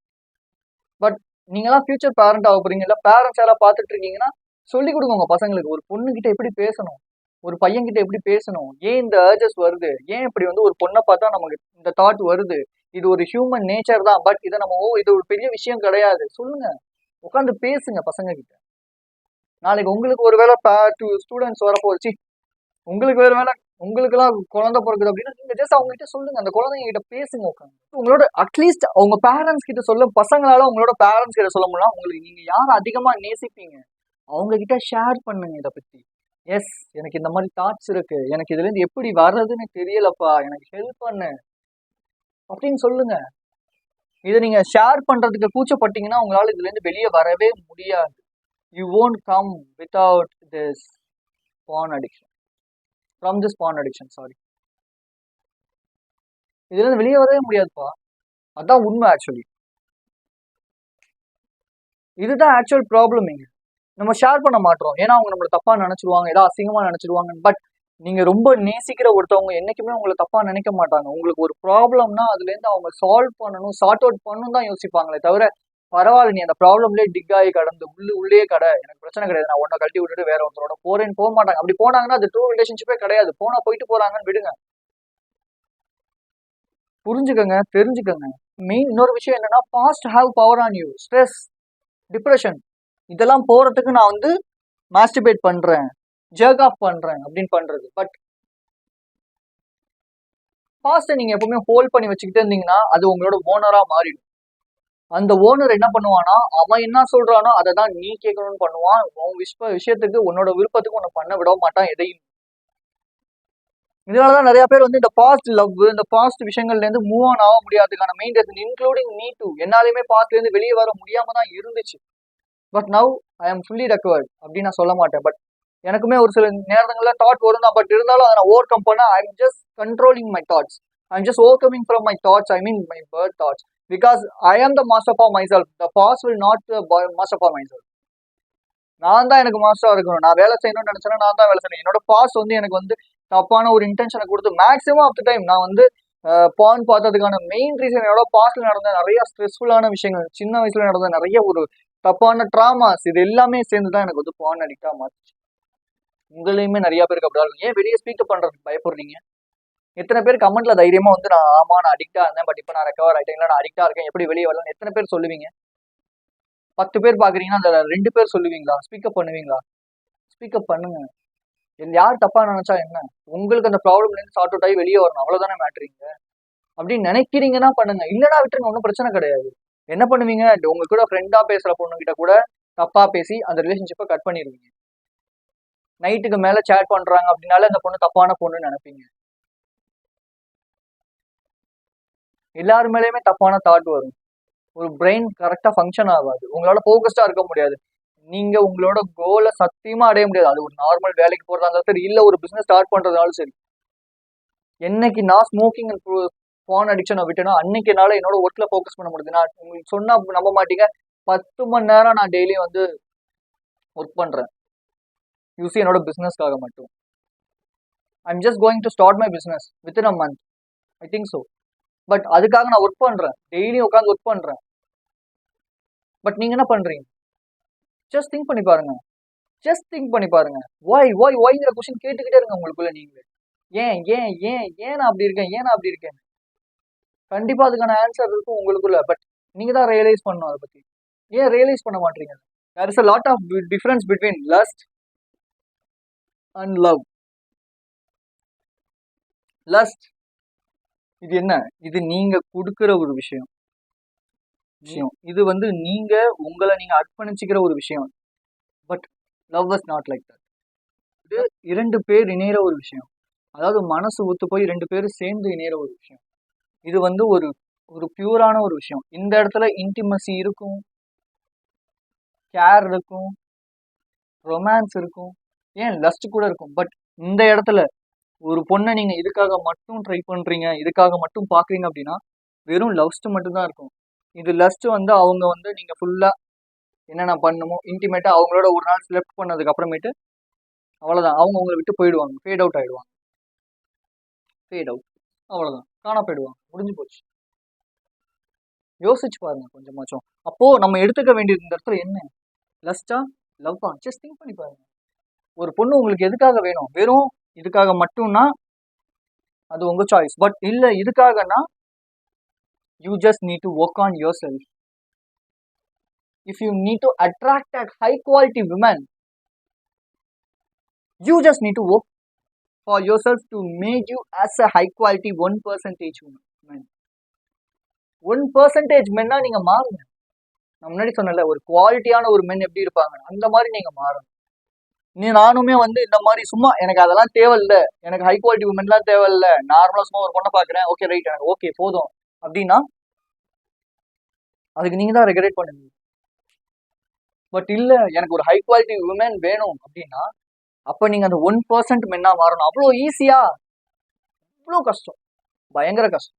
Speaker 1: பட் நீங்களாம் ஃபியூச்சர் பேரண்ட் ஆக போறீங்க, இல்ல பேரண்ட்ஸ் யாராவது பார்த்துட்டு இருக்கீங்கன்னா சொல்லி கொடுங்க உங்க பசங்களுக்கு. ஒரு பொண்ணு கிட்ட எப்படி பேசணும், ஒரு பையன் கிட்ட எப்படி பேசணும், ஏன் இந்த அர்ஜஸ் வருது, ஏன் இப்படி வந்து ஒரு பொண்ணை பார்த்தா நமக்கு இந்த தாட் வருது, இது ஒரு ஹியூமன் நேச்சர் தான். பட் இதை நம்ம இது ஒரு பெரிய விஷயம் கிடையாது சொல்லுங்க. உட்காந்து பேசுங்க பசங்க கிட்ட. நாளைக்கு உங்களுக்கு ஒரு வேலை ஸ்டூடெண்ட்ஸ் வரப்போச்சு, உங்களுக்கு வேற வேலை, உங்களுக்கு எல்லாம் குழந்தை பிறகுது அப்படின்னா நீங்க ஜஸ்ட் அவங்க கிட்ட சொல்லுங்க, அந்த குழந்தைங்க கிட்ட பேசுங்க உட்காந்து. உங்களோட அட்லீஸ்ட் அவங்க பேரண்ட்ஸ் கிட்ட சொல்ல, பசங்களால உங்களோட பேரண்ட்ஸ் கிட்ட சொல்ல முடியல, உங்களுக்கு நீங்க யார் அதிகமா நேசிப்பீங்க அவங்க கிட்ட ஷேர் பண்ணுங்க இதை பத்தி. எஸ், எனக்கு இந்த மாதிரி தாட்ஸ் இருக்கு, எனக்கு இதுல இருந்து எப்படி வர்றதுன்னு தெரியலப்பா, எனக்கு ஹெல்ப் பண்ணு அப்படின்னு சொல்லுங்க. இதை நீங்க ஷேர் பண்றதுக்கு கூச்சப்பட்டீங்கன்னா உங்களால இதுல இருந்து வெளியே வரவே முடியாது. You won't come without this porn addiction, from this porn addiction, sorry. இதுல இருந்து வெளியே வரவே முடியாதுப்பா. அதான் உண்மை. ஆக்சுவலி இதுதான் ஆக்சுவல் ப்ராப்ளம். இங்க நம்ம ஷேர் பண்ண மாட்டோம், ஏன்னா அவங்க நம்மளை தப்பா நினைச்சிருவாங்க, ஏதாவது அசிங்கமா நினைச்சிருவாங்க. பட் நீங்க ரொம்ப நேசிக்கிற ஒருத்தவங்க என்னைக்குமே உங்களை தப்பா நினைக்க மாட்டாங்க. உங்களுக்கு ஒரு ப்ராப்ளம்னா அதுல இருந்து அவங்க சால்வ் பண்ணணும், சார்ட் அவுட் பண்ணணும் தான் யோசிப்பாங்களே தவிர, பரவாயில்ல நீ அந்த ப்ராப்ளம்லேயே டிக் ஆகி கடந்து உள்ளே கடை, எனக்கு பிரச்சனை கிடையாது, நான் ஒன்றை கழட்டி விட்டுட்டு வேற ஒருத்தரோட போறேன்னு போக மாட்டாங்க. அப்படி போனாங்கன்னா அது ட்ரூ ரிலேஷன்ஷிப்பே கிடையாது. போனா போயிட்டு போறாங்கன்னு விடுங்க. புரிஞ்சுக்கங்க, தெரிஞ்சுக்கங்க. மெயின் இன்னொரு விஷயம் என்னன்னா, past have power on you. Stress, depression இதெல்லாம் போறதுக்கு நான் வந்து மாஸ்டிபேட் பண்றேன், ஜர்க் ஆஃப் பண்றேன் அப்படின்னு பண்றது. பட் பாஸ்ட்டை நீங்க எப்பவுமே ஹோல்ட் பண்ணி வச்சுக்கிட்டே இருந்தீங்கன்னா அது உங்களோட ஓனரா மாறிடும். அந்த ஓனர் என்ன பண்ணுவானா, அவன் என்ன சொல்றானோ அதை தான் நீ கேட்கணும்னு பண்ணுவான். உன் விஷயத்துக்கு, உன்னோட விருப்பத்துக்கு உன்னை பண்ண விட மாட்டான் எதையும். இதனாலதான் நிறைய பேர் வந்து இந்த பாஸ்ட் லவ், இந்த பாஸ்ட் விஷயங்கள்ல இருந்து மூவ் ஆன் ஆக முடியாதுக்கான main reason, including me too. என்னாலுமே பாஸ்ட்ல இருந்து வெளியே வர முடியாம தான் இருந்துச்சு. பட் நவ் ஐ ஆம் ஃபுல்லி ரெக்கவர்ட் அப்படின்னு நான் சொல்ல மாட்டேன். பட் எனக்குமே ஒரு சில நேரங்கள்ல தாட் வரும் தான். பட் இருந்தாலும் அதை நான் ஓவர் கம் பண்ண, I am just controlling my thoughts. I am just overcoming from my thoughts, I mean my birth thoughts. Because I am the master for my self. The past will not master for my self. நான் தான் எனக்கு மாஸ்டரா இருக்கணும். நான் வேலை செய்யணும்னு நினைச்சேன்னா நான் தான் வேலை செய்யணும். என்னோட பாஸ்ட் வந்து எனக்கு வந்து தப்பான ஒரு இன்டென்ஷனை கொடுத்து மேக்ஸிமம் ஆஃப் த டைம் நான் வந்து பான் பார்த்ததுக்கான மெயின் ரீசன் என்னோட பாஸ்ட்ல நடந்த நிறைய ஸ்ட்ரெஸ்ஃபுல்லான விஷயங்கள், சின்ன வயசுல நடந்த நிறைய ஒரு தப்பான ட்ராமாஸ், இது எல்லாமே சேர்ந்து தான் எனக்கு வந்து பான் அடிக்டா மாத்துச்சு. உங்களையுமே நிறைய பேருக்கு அப்படி இருக்கும். ஏன் வெளியே ஸ்பீக்கப் பண்றதுக்கு பயப்படுறீங்க? எத்தனை பேர் கமெண்ட்ல தைரியமா வந்து நான் அடிக்டா இருந்தேன், பட் இப்போ நான் ரெக்கவர் ஆயிட்டேன், நான் அடிக்டா இருக்கேன், எப்படி வெளியே வரலாம் எத்தனை பேர் சொல்லுவீங்க? 10 பேர் பாக்குறீங்கன்னா அந்த 2 பேர் சொல்லுவீங்களா? ஸ்பீக்கப் பண்ணுவீங்களா? ஸ்பீக்கப் பண்ணுங்க. யார் தப்பா நினைச்சா என்ன? உங்களுக்கு அந்த ப்ராப்ளம்ல இருந்து சார்ட் அவுட் ஆகி வெளியே வரணும், அவ்வளவுதானே மேட்ரிங்க. அப்படின்னு நினைக்கிறீங்கன்னா பண்ணுங்க, இல்லைன்னா விட்டுருங்க, ஒன்றும் பிரச்சனை கிடையாது. என்ன பண்ணுவீங்க? உங்க கூட ஃப்ரெண்டா பேசுற பொண்ணுகிட்ட கூட தப்பா பேசி அந்த ரிலேஷன்ஷிப்பை கட் பண்ணிடுவீங்க. நைட்டுக்கு மேல சேட் பண்றாங்க அப்படின்னால அந்த பொண்ணு தப்பான பொண்ணுன்னு நினைப்பீங்க. எல்லாரு மேலேயுமே தப்பான தாட் வரும். ஒரு பிரெயின் கரெக்டா ஃபங்க்ஷன் ஆகாது, உங்களால ஃபோக்கஸ்டா இருக்க முடியாது, நீங்க உங்களோட கோலை சத்தியமா அடைய முடியாது. அது ஒரு நார்மல் வேலைக்கு போறதா இருந்தாலும் சரி, இல்ல ஒரு பிசினஸ் ஸ்டார்ட் பண்றதுனாலும் சரி. என்னைக்கு நான் ஸ்மோக்கிங் அண்ட் பான் அடிக்ஷனை விட்டேனோ அன்னைக்கு என்னால என்னோட ஒர்க்ல ஃபோக்கஸ் பண்ண முடியுது. நான் உங்களுக்கு சொன்னா நம்ப மாட்டீங்க, 10 மணி நேரம் நான் டெய்லியும் வந்து ஒர்க் பண்றேன். யூசி என்னோட பிசினஸ்க்காக மட்டும். I'm just going to start my business within a month, I think so. But அதுக்காக நான் ஒர்க் பண்றேன், டெய்லியும் உட்காந்து ஒர்க் பண்றேன். பட் நீங்க என்ன பண்றீங்க? ஜஸ்ட் திங்க் பண்ணி பாருங்க. ஜஸ்ட் திங்க் பண்ணி பாருங்க. ஒய்ங்கிற கொஸ்டின் கேட்டுக்கிட்டே இருங்க உங்களுக்குள்ள நீங்களே. ஏன் ஏன் ஏன் ஏன் நான் அப்படி இருக்கேன், ஏன் நான் அப்படி இருக்கேன்? கண்டிப்பா அதுக்கான ஆன்சர் இருக்கும் உங்களுக்குள்ள. பட் நீங்க தான் ரியலைஸ் பண்ணணும் அதை பத்தி. ஏன் ரியலைஸ் பண்ண மாட்டீங்க? There is a lot of difference between lust and love. lust இது என்ன? இது நீங்க கொடுக்கிற ஒரு விஷயம். இது வந்து நீங்க உங்களை நீங்க அர்ப்பணிச்சுக்கிற ஒரு விஷயம். But love is not like that. இது 2 பேர் இணையிற ஒரு விஷயம். அதாவது மனசு ஒத்து போய் 2 பேரும் சேர்ந்து இணையிற ஒரு விஷயம். இது வந்து ஒரு ஒரு பியூரான ஒரு விஷயம். இந்த இடத்துல இன்டிமசி இருக்கும், கேர் இருக்கும், ரொமான்ஸ் இருக்கும், ஏன் லஸ்ட் கூட இருக்கும். பட் இந்த இடத்துல ஒரு பொண்ணை நீங்க இதுக்காக மட்டும் ட்ரை பண்றீங்க, இதுக்காக மட்டும் பாக்குறீங்க அப்படின்னா வெறும் லவ்ஸ்ட் மட்டும் தான் இருக்கும். இது லஸ்ட் வந்து அவங்க வந்து நீங்க ஃபுல்லா என்னென்ன பண்ணுமோ இன்டிமேட்டா அவங்களோட ஒரு நாள் ஸ்லெப்ட் பண்ணதுக்கு அப்புறமேட்டு அவ்வளவுதான், அவங்க உங்களை விட்டு போயிடுவாங்க, ஃபேட் அவுட் ஆயிடுவாங்க. ஃபேட் அவுட், அவ்வளவுதான், காணா போயிடுவாங்க, முடிஞ்சு போச்சு. யோசிச்சு பாருங்க கொஞ்சமாச்சும். அப்போ நம்ம எடுத்துக்க வேண்டியது இந்த இடத்துல என்ன, லஸ்டா லவ்வா? ஜஸ்ட் திங்க் பண்ணி பாருங்க. ஒரு பொண்ணு உங்களுக்கு எதுக்காக வேணும்? வெறும் இதுக்காக மட்டும்னா அது உங்க சாய்ஸ். பட் இல்ல இதுக்காகனா you just need to work on your self. If you need to attract at high quality women, you just need to work for your self to make you as a high quality 1% women. 1% மென்னா நீங்க மாறுங்க. நான் முன்னாடி சொன்னல ஒரு குவாலிட்டியான ஒரு மென் எப்படி இருப்பாங்க, அந்த மாதிரி நீங்க மாறணும். நானுமே வந்து இந்த மாதிரி சும்மா எனக்கு அதெல்லாம் தேவையில்ல, எனக்கு ஹை குவாலிட்டி உமன்லாம் தேவையில்ல, நார்மலா சும்மா ஒரு பொண்ணை பாக்குறேன், ஓகே ரைட் எனக்கு ஓகே போதும் அப்படின்னா அதுக்கு நீங்க தான் ரெகுலேட் பண்ணுவீங்க. பட் இல்ல எனக்கு ஒரு ஹை குவாலிட்டி உமன் வேணும் அப்படின்னா அப்ப நீங்க அந்த 1% மென்னா மாறணும். அவ்வளோ ஈஸியா? அவ்வளோ கஷ்டம், பயங்கர கஷ்டம்.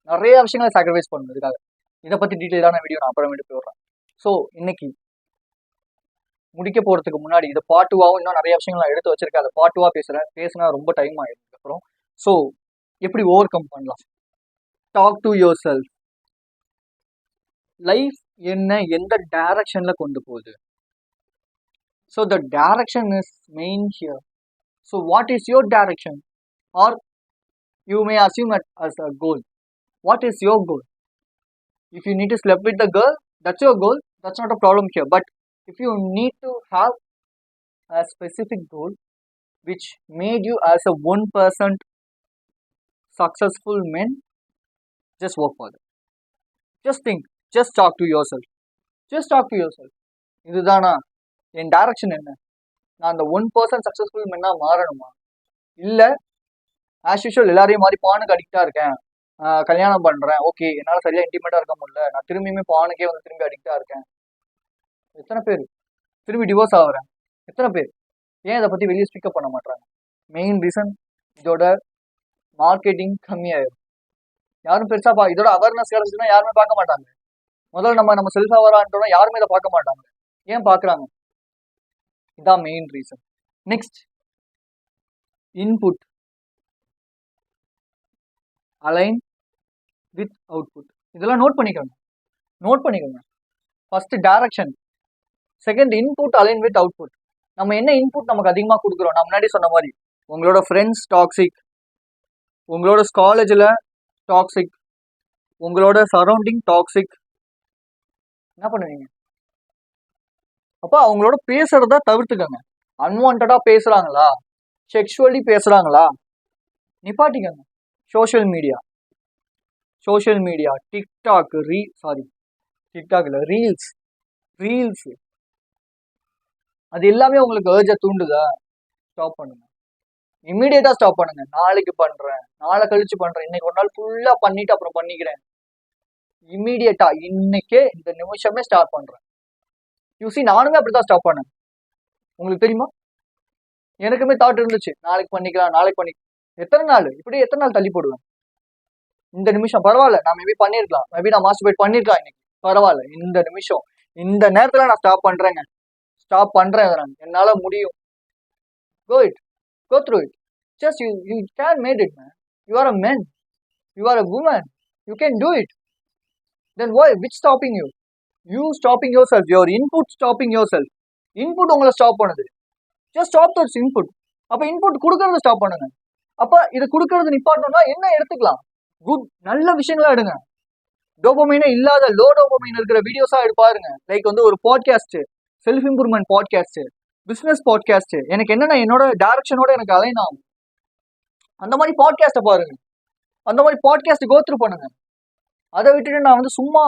Speaker 1: நிறைய விஷயங்களை சாக்ரிஃபைஸ் பண்ணணும் இதுக்காக. இதை பத்தி டீட்டெயிலான வீடியோ நான் அப்புறமேட்டு போடுறேன். ஸோ இன்னைக்கு முடிக்க போறதுக்கு முன்னாடி இதை பாட்டுவாவும் இன்னும் நிறைய விஷயங்கள் நான் எடுத்து வச்சிருக்கேன், அதை பாட்டுவா பேசினா ரொம்ப டைம் ஆயிடுச்சு அப்புறம். ஸோ எப்படி ஓவர் கம் பண்ணலாம்? Talk to yourself. Life என்ன எந்த டைரக்ஷன்ல கொண்டு போகுது? So the direction is main here. So what is your direction? Are you may assume as a goal. What is your goal? If you need to sleep with the girl, that's your goal, that's not a problem here. But if you need to have a specific goal which made you as a 1% successful man, just work for that. Just think, just talk to yourself. Just talk to yourself. இதுதானா என் direction என்ன? நான் அந்த 1% successful மென்னா மாறணுமா? இல்ல as usual எல்லாரையும் மாதிரி பானுக்கு அடிக்டா இருக்கேன், கல்யாணம் பண்றேன், ஓகே என்னால சரியா இன்டிமேட்டா இருக்க முடியல, நான் திரும்பியுமே பானுக்கே வந்து திரும்பி அடிக்டா இருக்கேன். எத்தனை பேர் திரும்பி டிவோர்ஸ் ஆகுறேன்? எத்தனை பேர் ஏன் இதை பத்தி வெளியே ஸ்பீக்கப் பண்ண மாட்டாங்க? மெயின் ரீசன் இதோட மார்க்கெட்டிங் கம்மியாயிரும். யாரும் பெருசா இதோட அவேர்னஸ் கிடைச்சுன்னா யாருமே பார்க்க மாட்டாங்க. முதல்ல நம்ம செல்ஃப் அவேரான்ட்டோம்னா யாருமே இதை பார்க்க மாட்டாங்க. ஏன் பார்க்குறாங்க? இதான் main reason. Next, input align with output. இதெல்லாம் நோட் பண்ணிக்கோங்க. First direction, second input align with output. நம்ம என்ன இன்புட் நமக்கு அதிகமாக கொடுக்குறோம்? நான் முன்னாடி சொன்ன மாதிரி உங்களோட ஃப்ரெண்ட்ஸ் டாக்ஸிக், உங்களோட காலேஜில் டாக்ஸிக், உங்களோட சரௌண்டிங் டாக்ஸிக், என்ன பண்ணுவீங்க? அப்போ அவங்களோட பேசுறத தவிர்த்துக்கங்க. அன்வான்டா பேசுறாங்களா, செக்ஷுவலி பேசுறாங்களா, நிப்பாட்டிக்கங்க. சோஷியல் மீடியா டிக்டாக் டிக்டாக் இல்லை ரீல்ஸ் அது எல்லாமே உங்களுக்கு ஏர்ஜ தூண்டுதா? ஸ்டாப் பண்ணுங்க, இம்மிடியேட்டா ஸ்டாப் பண்ணுங்க. நாளைக்கு பண்றேன், நாளை கழிச்சு பண்றேன், இன்னைக்கு ஒரு நாள் ஃபுல்லா பண்ணிட்டு அப்புறம் பண்ணிக்கிறேன். இம்மிடியேட்டா இன்னைக்கே இந்த நிமிஷமே ஸ்டார்ட் பண்றேன். யூசி நானுமே அப்படிதான் ஸ்டாப் பண்ணேன். உங்களுக்கு தெரியுமா, எனக்குமே தாட் இருந்துச்சு நாளைக்கு பண்ணிக்கலாம். எத்தனை நாள் தள்ளி போடுவேன்? இந்த நிமிஷம் பரவாயில்ல, நான் மேபி பண்ணிருக்கலாம், மேபி நான் மாஸ்டர்பேட் பண்ணிருக்கலாம், இன்னைக்கு பரவாயில்ல, இந்த நிமிஷம் இந்த நேரத்துல நான் ஸ்டாப் பண்றேன். என்னால முடியும். Go through it. Just you can made it, man. You are a man. You are a woman. You can do it. Then why? Which stopping you? You stopping yourself. Your input stopping yourself. Input உங்களை stop பண்ணுது. Just stop those input. அப்ப input கொடுக்கறத stop பண்ணுங்க. அப்ப இது கொடுக்கறது நிப்பாட்டணும்னா என்ன எடுத்துக்கலாம்? குட் நல்ல விஷயங்களா எடுங்க. டோபமைனே இல்லாத லோ டோபமைன் இருக்கிற வீடியோஸா எடுப்பாருங்க. லைக் வந்து ஒரு podcast, self improvement podcast, business podcast, எனக்கு என்னன்னா என்னோட டைரக்ஷனோட எனக்கு அலைன் ஆகும். அந்த மாதிரி பாட்காஸ்ட்டை பாருங்க, அந்த மாதிரி பாட்காஸ்ட் கோ த்ரூ பண்ணுங்க. அதை விட்டுட்டு நான் வந்து சும்மா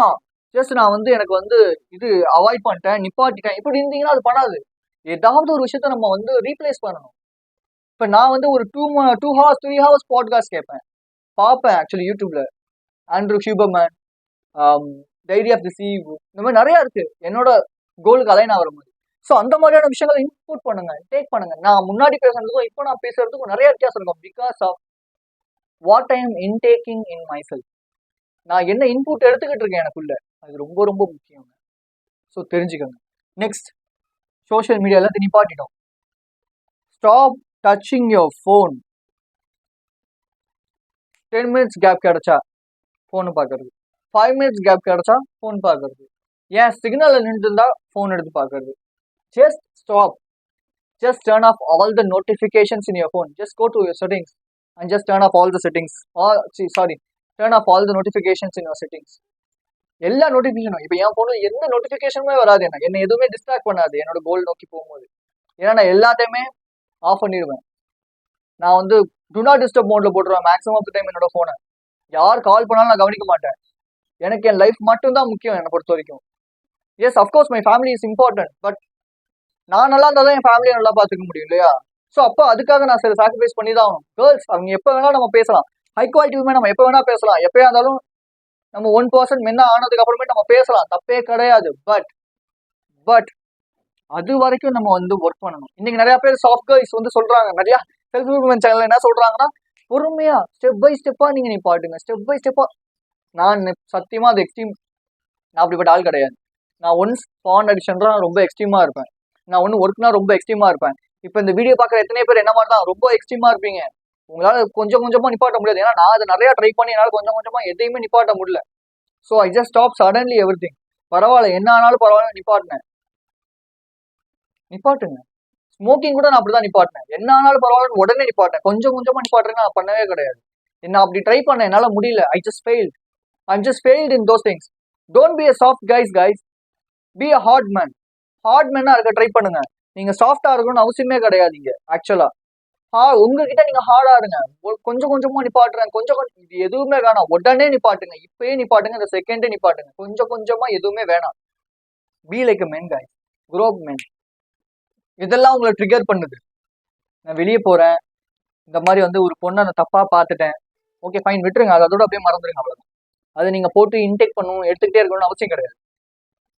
Speaker 1: ஜஸ்ட் நான் வந்து எனக்கு வந்து இது அவாய்ட் பண்ணிட்டேன், நிப்பாட்டிட்டேன், இப்படி இருந்தீங்கன்னா அது பண்ணாது. ஏதாவது ஒரு விஷயத்த நம்ம வந்து ரீப்ளேஸ் பண்ணணும். இப்போ நான் வந்து ஒரு 2 ஹவர்ஸ் 3 ஹவர்ஸ் பாட்காஸ்ட் கேட்பேன், பார்ப்பேன் ஆக்சுவலி யூடியூப்ல. Andrew Huberman, diary of the CEO, இந்த மாதிரி நிறைய இருக்கு என்னோட கோலுக்கு அலைன் ஆகிற மாதிரி. ஸோ அந்த மாதிரியான விஷயங்களை இன்புட் பண்ணுங்க, டேக் பண்ணுங்க. நான் முன்னாடி பேசுறதுக்கும் இப்போ நான் பேசுறதுக்கும் நிறைய வித்தியாசம் இருக்கும். Because of what I am intaking in my self. நான் என்ன இன்புட் எடுத்துக்கிட்டு இருக்கேன் எனக்குள்ள, அது ரொம்ப ரொம்ப முக்கியம். ஸோ தெரிஞ்சுக்கோங்க. நெக்ஸ்ட், சோஷியல் மீடியா எல்லாத்தையும் நிப்பாட்டிட்டோம். Stop touching your phone. 10 minutes gap கிடைச்சா ஃபோனு பார்க்கறது, 5 மினிட்ஸ் கேப் கிடைச்சா ஃபோன் பார்க்கறது, ஏன் சிக்னலில் நின்றுருந்தா ஃபோன் எடுத்து பார்க்கறது. Just stop. Just turn off all the notifications in your phone. Just go to your settings and just turn off all the settings. Turn off all the notifications in your settings. எல்லா நோட்டிஃபிகேஷனும், இப்போ என் ஃபோனில் எந்த நோட்டிஃபிகேஷனுமே வராது, எனக்கு என்ன எதுவுமே distract பண்ணாது என்னோட கோல் நோக்கி போகும்போது. ஏன்னா நான் எல்லாத்தையுமே ஆஃப் பண்ணிடுவேன். நான் வந்து டு நாட் டிஸ்டர்ப் மோட்ல போட்டுருவேன் மேக்ஸிமம் ஆஃப் டைம் என்னோட ஃபோனை. யார் கால் பண்ணாலும் நான் கவனிக்க மாட்டேன். எனக்கு என் லைஃப் மட்டும்தான் முக்கியம் என்னை பொறுத்த வரைக்கும். Yes, of course my family is important, but நான் நல்லா இருந்தால் தான் என் ஃபேமிலியை நல்லா பார்த்துக்க முடியும் இல்லையா? ஸோ அப்போ அதுக்காக நான் சில சாக்ரிஃபைஸ் பண்ணி தான் ஆகணும். கேர்ள்ஸ், அவங்க எப்போ வேணாலும் நம்ம பேசலாம், ஹை குவாலிட்டி உமே நம்ம எப்போ வேணா பேசலாம், எப்போயா இருந்தாலும் நம்ம 1% மென்ன ஆனதுக்கு அப்புறமே நம்ம பேசலாம், தப்பே கிடையாது. பட் அது வரைக்கும் நம்ம வந்து ஒர்க் பண்ணணும். இன்னைக்கு நிறைய பேர் சாஃப்ட் கேர்ள்ஸ் வந்து சொல்றாங்க, நிறைய செல்ஃப் இம்ப்ரூவ்மெண்ட் சேனல் என்ன சொல்றாங்கன்னா, பொறுமையா ஸ்டெப் பை ஸ்டெப்பா நீங்க நிப்பாட்டுங்க, ஸ்டெப் பை ஸ்டெப்பா. நான் சத்தியமா அது எக்ஸ்ட்ரீம், நான் அப்படிப்பட்ட ஆள் கிடையாது. நான் ஒன்ஸ் பான் அடிஷன்றா ரொம்ப எக்ஸ்ட்ரீமா இருப்பேன். நான் ஒன்று ஒர்க்னா ரொம்ப எக்ஸ்ட்ரீமா இருப்பேன். இப்போ இந்த வீடியோ பார்க்குற எத்தனை பேர் என்ன மாதிரி தான் ரொம்ப எக்ஸ்ட்ரீமா இருப்பீங்க. உங்களால கொஞ்சம் கொஞ்சமா நிப்பாட்ட முடியாது. ஏன்னா நான் அதை நிறைய ட்ரை பண்ணி என்னால் கொஞ்சம் கொஞ்சமா எதையுமே நிப்பாட்ட முடியல. So I just stop suddenly every thing. பரவாயில்ல, என்ன ஆனாலும் பரவாயில்ல, நிப்பாட்டுங்க. ஸ்மோக்கிங் கூட நான் அப்படிதான் நிப்பாட்டினேன். என்ன ஆனாலும் பரவாயில்ல உடனே நிப்பாட்டேன். கொஞ்சம் கொஞ்சமா நிப்பாட்டுறேன்னு நான் பண்ணவே கிடையாது. என்ன அப்படி ட்ரை பண்ணேன், என்னால் முடியல. I just failed in those things. Don't be a soft guys. Be a hard man. Hard மேனா இருக்க ட்ரை பண்ணுங்க. நீங்க சாஃப்டா இருக்கணும்னு அவசியமே கிடையாதுங்க. ஆக்சுவலா உங்ககிட்ட நீங்க ஹார்டா இருங்க. கொஞ்சம் கொஞ்சமா நிப்பாட்டுறேன், கொஞ்சம் இது எதுவுமே வேணாம். உடனே நிப்பாட்டுங்க, இப்பயே நிப்பாட்டுங்க, இந்த செகண்டே நிப்பாட்டுங்க. கொஞ்சம் கொஞ்சமா எதுவுமே வேணாம். Be like a men guys, grow up men. இதெல்லாம் உங்களை ட்ரிகர் பண்ணுது. நான் வெளியே போறேன், இந்த மாதிரி வந்து ஒரு பொண்ணை நான் தப்பா பார்த்துட்டேன், ஓகே ஃபைன், விட்டுருங்க, அதோட அப்படியே மறந்துடுங்க, அவ்வளவுதான். அதை நீங்க போட்டு இன்டேக் பண்ணணும், எடுத்துக்கிட்டே இருக்கணும்னு அவசியம் கிடையாது.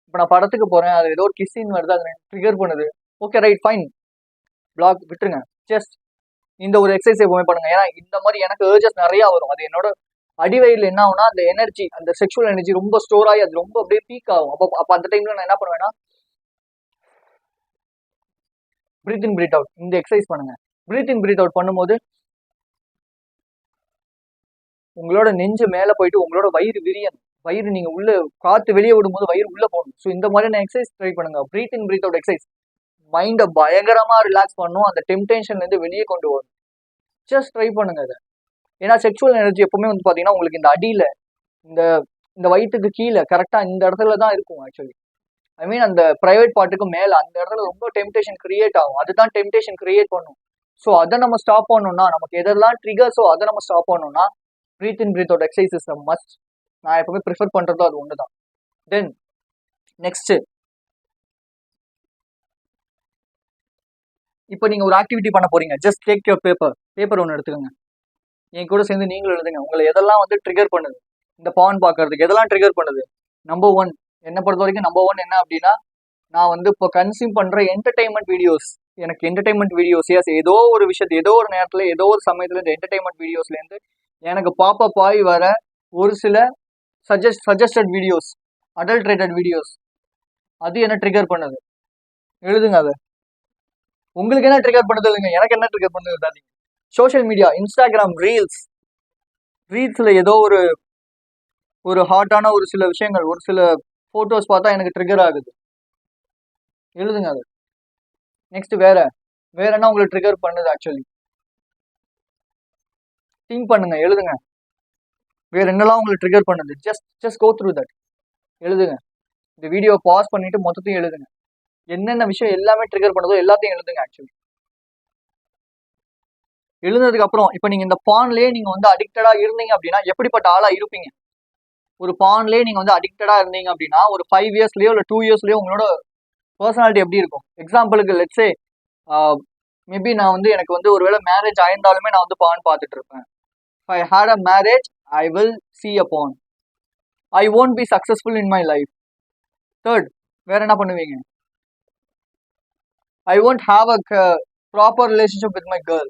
Speaker 1: இப்போ நான் படத்துக்கு போறேன், அது ஏதோ ஒரு கிஸ்ஸின் வருது, அது ட்ரிகர் பண்ணுது, ஓகே ரைட் ஃபைன், பிளாக், விட்டுருங்க. ஜஸ்ட் இந்த ஒரு எக்ஸசைஸ் எப்பவுமே பண்ணுங்க. ஏன்னா இந்த மாதிரி எனக்கு ஏர்ஜஸ் நிறைய வரும். அது என்னோட அடிவயிறில் என்ன ஆகும்னா, அந்த எனர்ஜி, அந்த செக்ஷுவல் எனர்ஜி ரொம்ப ஸ்டோர் ஆகி அது ரொம்ப அப்படியே பீக் ஆகும். அப்போ அந்த டைம்ல நான் என்ன பண்ணுவேன்னா, பிரீத் இன் பிரீத் அவுட், இந்த எக்ஸசைஸ் பண்ணுங்க. பிரீத் இன் பிரீத் அவுட் பண்ணும்போது உங்களோட நெஞ்சு மேல போயிட்டு உங்களோட வயிறு விரியணும். வயிறு நீங்க உள்ள காத்து வெளியே விடும்போது வயிறு உள்ள போகணும். ஸோ இந்த மாதிரியான எக்ஸசைஸ் ட்ரை பண்ணுங்க. Breath in breathe out exercise மைண்டை பயங்கரமா ரிலாக்ஸ் பண்ணும், அந்த டெம்டேஷன்ல இருந்து வெளியே கொண்டு வரும். ஜஸ்ட் ட்ரை பண்ணுங்க அதை. ஏன்னா செக்ஷுவல் எனர்ஜி எப்பவுமே வந்து பாத்தீங்கன்னா உங்களுக்கு இந்த அடியில, இந்த இந்த வயிற்றுக்கு கீழே கரெக்டா இந்த இடத்துல தான் இருக்கும். ஆக்சுவலி ஐ மீன் அந்த பிரைவேட் பார்ட்டுக்கு மேல அந்த இடத்துல ரொம்ப டெம்டேஷன் கிரியேட் ஆகும். அதுதான் டெம்டேஷன் கிரியேட் பண்ணும். ஸோ அதை நம்ம ஸ்டாப் பண்ணணும்னா, நமக்கு எதெல்லாம் ட்ரிகர்ஸோ அதை நம்ம ஸ்டாப் பண்ணணும்னா, breathe in breathe out exercise is a must. நான் எப்பவுமே ப்ரிஃபர் பண்றதோ அது ஒன்று தான். தென் நெக்ஸ்ட், இப்போ நீங்க ஒரு ஆக்டிவிட்டி பண்ண போறீங்க. ஜஸ்ட் டேக் யுவர் பேப்பர் ஒன்று எடுத்துக்கோங்க. என் கூட சேர்ந்து நீங்களும் எழுதுங்க. உங்களை எதெல்லாம் வந்து ட்ரிகர் பண்ணுது, இந்த பான் பார்க்கறதுக்கு எதெல்லாம் ட்ரிகர் பண்ணுது. நம்பர் 1, என்னை பொறுத்த வரைக்கும் நம்பர் 1 என்ன அப்படின்னா, நான் வந்து இப்போ கன்சியூம் பண்ற என்டர்டைன்மெண்ட் வீடியோஸ். எனக்கு என்டர்டைன்மெண்ட் வீடியோஸ், ஏதோ ஒரு விஷயத்து, ஏதோ ஒரு நேரத்துல, ஏதோ ஒரு சமயத்துல இந்த என்டர்டைன்மெண்ட் வீடியோஸ்ல இருந்து எனக்கு பாப்பப் ஆகி வர ஒரு சில சஜஸ்டட் வீடியோஸ், அடல்ட்ரேட்டட் வீடியோஸ், அது என்ன ட்ரிகர் பண்ணுது. எழுதுங்க அதை. உங்களுக்கு என்ன ட்ரிகர் பண்ணுது இல்லைங்க, எனக்கு என்ன ட்ரிகர் பண்ணுது. சோஷியல் மீடியா, இன்ஸ்டாகிராம் ரீல்ஸ்ல ஏதோ ஒரு ஹாட்டான ஒரு சில விஷயங்கள், ஒரு சில போட்டோஸ் பார்த்தா எனக்கு ட்ரிகர் ஆகுது. எழுதுங்க அது. நெக்ஸ்ட் வேற என்ன உங்களுக்கு ட்ரிகர் பண்ணுது. ஆக்சுவலி திங்க் பண்ணுங்க, எழுதுங்க. வேற என்னெல்லாம் உங்களுக்கு ட்ரிகர் பண்ணுது. Just go through that. எழுதுங்க. இந்த வீடியோ பாஸ் பண்ணிட்டு மொத்தத்தையும் எழுதுங்க. என்னென்ன விஷயம் எல்லாமே ட்ரிகர் பண்ணுதோ எல்லாத்தையும் எழுதுங்க. ஆக்சுவலி எழுதுனதுக்கு அப்புறம் இப்போ நீங்க இந்த பான்லயே நீங்க வந்து அடிக்டடா இருந்தீங்க அப்படின்னா எப்படிப்பட்ட ஆளா இருப்பீங்க. ஒரு பான்லயே நீங்க வந்து அடிக்டடா இருந்தீங்க அப்படின்னா ஒரு 5 இயர்ஸ்லயோ இல்லை 2 இயர்ஸ்லயோ உங்களோட பர்சனாலிட்டி எப்படி இருக்கும்? எக்ஸாம்பிளுக்கு லெட்ஸே மேபி நான் வந்து எனக்கு வந்து ஒருவேளை மேரேஜ் ஆயிருந்தாலுமே நான் வந்து பான் பார்த்துட்டு இருப்பேன். If I had a marriage, I will see a pawn. I won't be successful in my life. Third, வேற என்ன பண்ணுவீங்க? I won't have a proper relationship with my girl.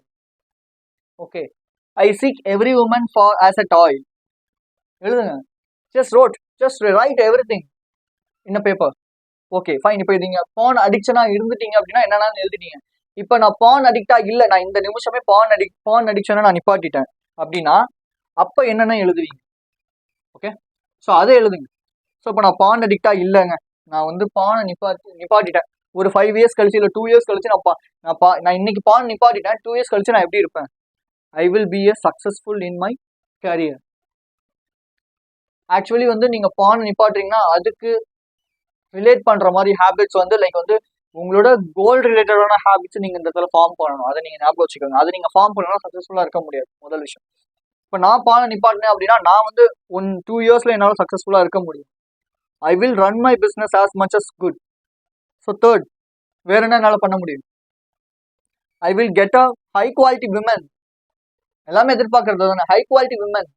Speaker 1: Okay. I seek every woman for as a toy. எழுதுங்க. Just write everything in a paper. Okay fine. இப்போ நீங்க பான் அடிக்ஷனா இருந்துட்டீங்க அப்படின்னா என்னன்னா எழுதிட்டீங்க. இப்போ நான் பான் அடிக்டா இல்லை, நான் இந்த நிமிஷமே பான் அடிக்ஷனை நான் நிப்பாட்டிட்டேன் அப்படின்னா அப்போ என்னென்ன எழுதுவீங்க? ஓகே, ஸோ அதை எழுதுங்க. ஸோ இப்போ நான் பான் அடிக்டா இல்லைங்க, நான் வந்து பானை நிப்பாட்டிட்டேன். ஒரு 5 years கழிச்சு இல்லை 2 years கழிச்சு நான் இன்னைக்கு பான் நிப்பாட்டிட்டேன். 2 years கழிச்சு நான் எப்படி இருப்பேன்? I will be a successful in my career. Actually வந்து நீங்க பான் நிப்பாட்டுறீங்கன்னா அதுக்கு ரிலேட் பண்ற மாதிரி ஹேபிட்ஸ் வந்து லைக் வந்து உங்களோட கோல் ரிலேட்டடான ஹேபிட்ஸ் நீங்க இந்த இடத்துல ஃபார்ம் பண்ணணும். அதை நீங்க ஞாபகம் வச்சுக்கோங்க. அதை நீங்க ஃபார்ம் பண்ணணும், சக்ஸஸ்ஃபுல்லா இருக்க முடியாது. முதல் விஷயம். இப்போ நான் பானை நிப்பாட்டினேன் அப்படின்னா நான் வந்து 2 yearsல என்னால் சக்ஸஸ்ஃபுல்லா இருக்க முடியும். I will run my business as much as good. So third, வேற என்ன என்னால் பண்ண முடியும்? I will get a high quality women. எல்லாமே எதிர்பார்க்கறது தானே, ஹை குவாலிட்டி விமன்.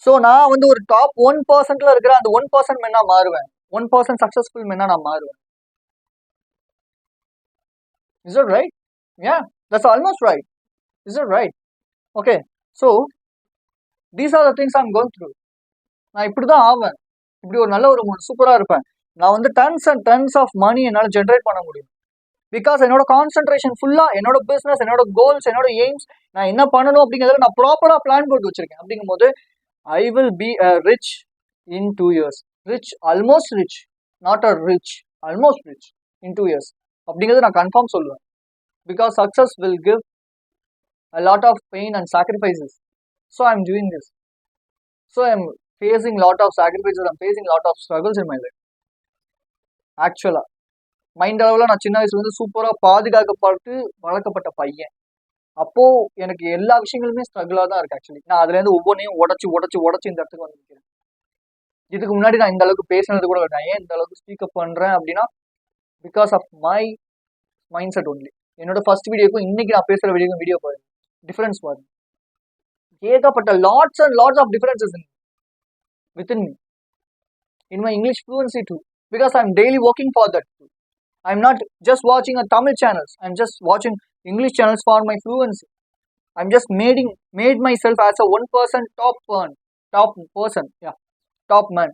Speaker 1: ஸோ நான் வந்து ஒரு டாப் 1%ல இருக்கிற அந்த 1% மென்னா மாறுவேன். 1% சக்ஸஸ்ஃபுல் மென்னா நான் மாறுவேன். Is that right? Yeah, that's almost right. Is that right? Okay, so these are the things I'm going through. நான் இப்படி தான் ஆவேன். இப்படி ஒரு நல்ல ஒரு சூப்பராக இருப்பேன். நான் வந்து tons and tons of money என்னால் ஜென்ரேட் பண்ண முடியும். பிகாஸ் என்னோட கான்சென்ட்ரேஷன் ஃபுல்லாக என்னோட பிஸ்னஸ், என்னோட கோல்ஸ், என்னோட எய்ம்ஸ், நான் என்ன பண்ணணும் அப்படிங்கிறத நான் ப்ராப்பராக பிளான் போட்டு வச்சிருக்கேன். அப்படிங்கும்போது I will be rich in 2 years. Rich, almost rich, not a rich, almost rich in 2 years. அப்படிங்கிறது நான் கன்ஃபார்ம் சொல்லுவேன். Because success will give a lot of pain and sacrifices. So I'm doing this. So I'm facing lot of sacrifices. I'm facing lot of struggles in my life. ஆக்சுவலா mind அளவில் நான் சின்ன வயசுல இருந்து சூப்பராக பாதுகாக்கப்பட்டு வளர்க்கப்பட்ட பையன். அப்போ எனக்கு எல்லா விஷயங்களுமே ஸ்ட்ரகிளா தான் இருக்கு. ஆக்சுவலி நான் அதுல இருந்து ஒவ்வொன்றையும் உடச்சு இந்த இடத்துக்கு வந்து நிற்கிறேன். இதுக்கு முன்னாடி நான் இந்த அளவுக்கு பேசுனது கூட நான் ஏன் இந்த அளவுக்கு ஸ்பீக்கப் பண்றேன் அப்படின்னா because of my mindset only. என்னோட ஃபர்ஸ்ட் வீடியோக்கும் இன்னைக்கு நான் பேசுற வீடியோ பாருங்க, டிஃபரன்ஸ் பாருங்க. ஏகப்பட்ட lots and lots of differences within me in my English fluency too, because I'm daily working for that too. I'm not just watching a Tamil channels, I'm just watching English channels for my fluency. I'm just made myself as a 1% top person, yeah, top man.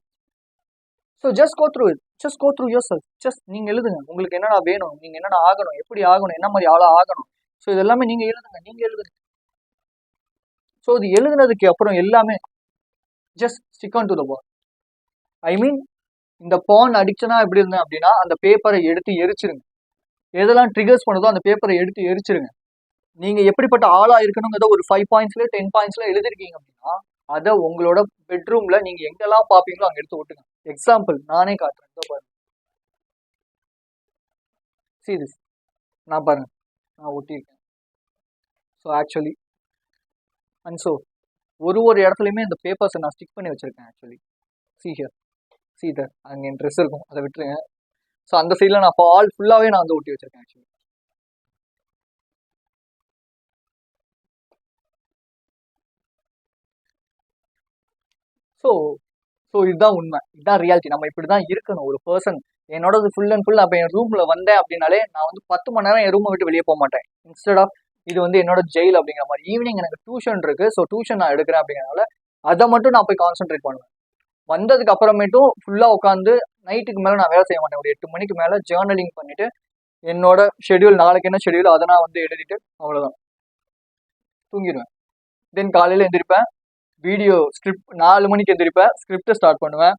Speaker 1: So just go through it, just go through yourself. Just நீங்க எழுதுங்க உங்களுக்கு என்னென்ன வேணும், நீங்க என்னென்ன ஆகணும், எப்படி ஆகணும், என்ன மாதிரி ஆளா ஆகணும். ஸோ இதெல்லாமே நீங்க எழுதுங்க. ஸோ இது எழுதுனதுக்கு அப்புறம் எல்லாமே just stick on to the word. I mean, இந்த பான் அடிக்ஷனா எப்படி இருந்தேன் அப்படின்னா அந்த பேப்பரை எடுத்து எரிச்சிருங்க. எதெல்லாம் ட்ரிகர்ஸ் பண்ணுதோ அந்த பேப்பரை எடுத்து எரிச்சிருங்க. நீங்க எப்படிப்பட்ட ஆளா இருக்கணுங்கிறத ஒரு 5 பாயிண்ட்ஸ்ல 10 பாயிண்ட்ஸ்ல எழுதிருக்கீங்க அப்படின்னா அதை உங்களோட பெட்ரூம்ல நீங்க எங்கெல்லாம் பாப்பீங்களோ அங்க எடுத்து ஒட்டுங்க. எக்ஸாம்பிள் நானே காட்டுறேன். பாருங்க, see this, நான் பாருங்க நான் ஒட்டியிருக்கேன். ஸோ ஆக்சுவலி அண்ட் ஸோ ஒரு இடத்துலையுமே இந்த பேப்பர்ஸை நான் ஸ்டிக் பண்ணி வச்சிருக்கேன். Actually see here, see there, அங்கே என் ட்ரெஸ் இருக்கும், அதை விட்டுருங்க. ஸோ அந்த சைடில் நான் ஆல் ஃபுல்லாகவே நான் வந்து ஒட்டி வச்சிருக்கேன். ஆக்சுவலி ஸோ இதுதான் உண்மை, இதுதான் ரியாலிட்டி. நம்ம இப்படி தான் இருக்கணும். ஒரு பர்சன் என்னோடது ஃபுல் அண்ட் ஃபுல் அப்போ என் ரூமில் வந்தேன் அப்படின்னாலே நான் வந்து 10 மணி நேரம் என் ரூமை விட்டு வெளியே போக மாட்டேன். இன்ஸ்டெட் ஆஃப் இது வந்து என்னோட ஜெயில் அப்படிங்கிற மாதிரி. ஈவினிங் எனக்கு டியூஷன் இருக்கு, ஸோ டியூஷன் நான் எடுக்கிறேன் அப்படிங்கிறனால அதை மட்டும் நான் போய் கான்சென்ட்ரேட் பண்ணுவேன். வந்ததுக்கு அப்புறமேட்டும் ஃபுல்லாக உட்காந்து நைட்டுக்கு மேலே நான் வேலை செய்ய மாட்டேன். ஒரு 8 மணிக்கு மேலே ஜேர்னலிங் பண்ணிட்டு என்னோட ஷெடியூல், நாளைக்கு என்ன ஷெடியூல் அதை நான் வந்து எழுதிட்டு அவ்வளோதான் தூங்கிடுவேன். தென் காலையில் எந்திரிப்பேன், வீடியோ ஸ்கிரிப்ட் 4 மணிக்கு எந்திரிப்பேன், ஸ்கிரிப்டை ஸ்டார்ட் பண்ணுவேன்,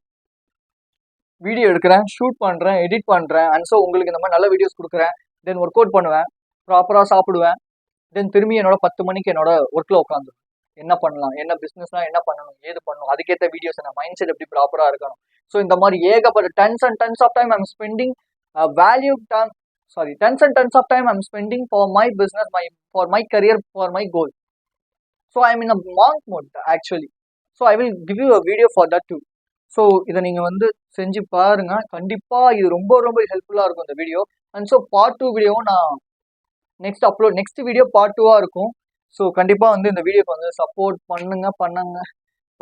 Speaker 1: வீடியோ எடுக்கிறேன், ஷூட் பண்ணுறேன், எடிட் பண்ணுறேன். அண்ட் ஸோ உங்களுக்கு இந்த மாதிரி நல்ல வீடியோஸ் கொடுக்குறேன். தென் ஒர்க் அவுட் பண்ணுவேன், ப்ராப்பராக சாப்பிடுவேன். தென் திரும்பி என்னோட 10 மணிக்கு என்னோட ஒர்க்கில் உட்காந்துருவேன். என்ன பண்ணலாம், என்ன பிஸ்னஸ்னா என்ன பண்ணணும், ஏது பண்ணணும், அதுக்கேற்ற வீடியோஸ், என்ன மைண்ட் செட் எப்படி ப்ராப்பராக இருக்கணும். ஸோ இந்த மாதிரி ஏகப்பட்ட tons and tons of time I'm spending tons and tons of time I'm spending for my business, for my career, for my goal. So I'm in a monk mode actually. So I will give you a video for that too. So இதை நீங்கள் வந்து செஞ்சு பாருங்க. கண்டிப்பாக இது ரொம்ப ரொம்ப ஹெல்ப்ஃபுல்லாக இருக்கும் இந்த வீடியோ. அண்ட் ஸோ பார்ட் 2 வீடியோவும் நான் நெக்ஸ்ட் வீடியோ பார்ட் 2வாக இருக்கும். ஸோ கண்டிப்பாக வந்து இந்த வீடியோக்கு வந்து சப்போர்ட்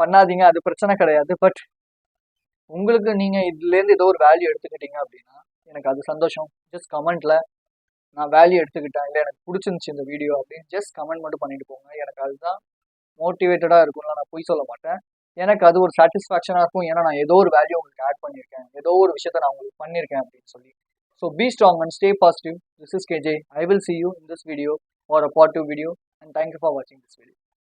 Speaker 1: பண்ணாதீங்க, அது பிரச்சனை கிடையாது. பட் உங்களுக்கு நீங்கள் இதுலேருந்து ஏதோ ஒரு வேல்யூ எடுத்துக்கிட்டீங்க அப்படின்னா எனக்கு அது சந்தோஷம். ஜஸ்ட் கமெண்ட்டில் நான் வேல்யூ எடுத்துக்கிட்டேன், இல்லை எனக்கு பிடிச்சிருந்துச்சி இந்த வீடியோ அப்படின்னு ஜஸ்ட் கமெண்ட் மட்டும் பண்ணிட்டு போங்க. எனக்கு அதுதான் மோட்டிவேட்டடாக இருக்கும்ல, நான் பொய் சொல்ல மாட்டேன். எனக்கு அது ஒரு சாட்டிஸ்ஃபேக்ஷனாக இருக்கும். ஏன்னா நான் ஏதோ ஒரு வேல்யூ உங்களுக்கு ஆட் பண்ணியிருக்கேன், ஏதோ ஒரு விஷயத்த நான் உங்களுக்கு பண்ணியிருக்கேன் அப்படின்னு சொல்லி. So be strong and stay positive. This is KJ. I will see you in this video or a part 2 video, and thank you for watching this video.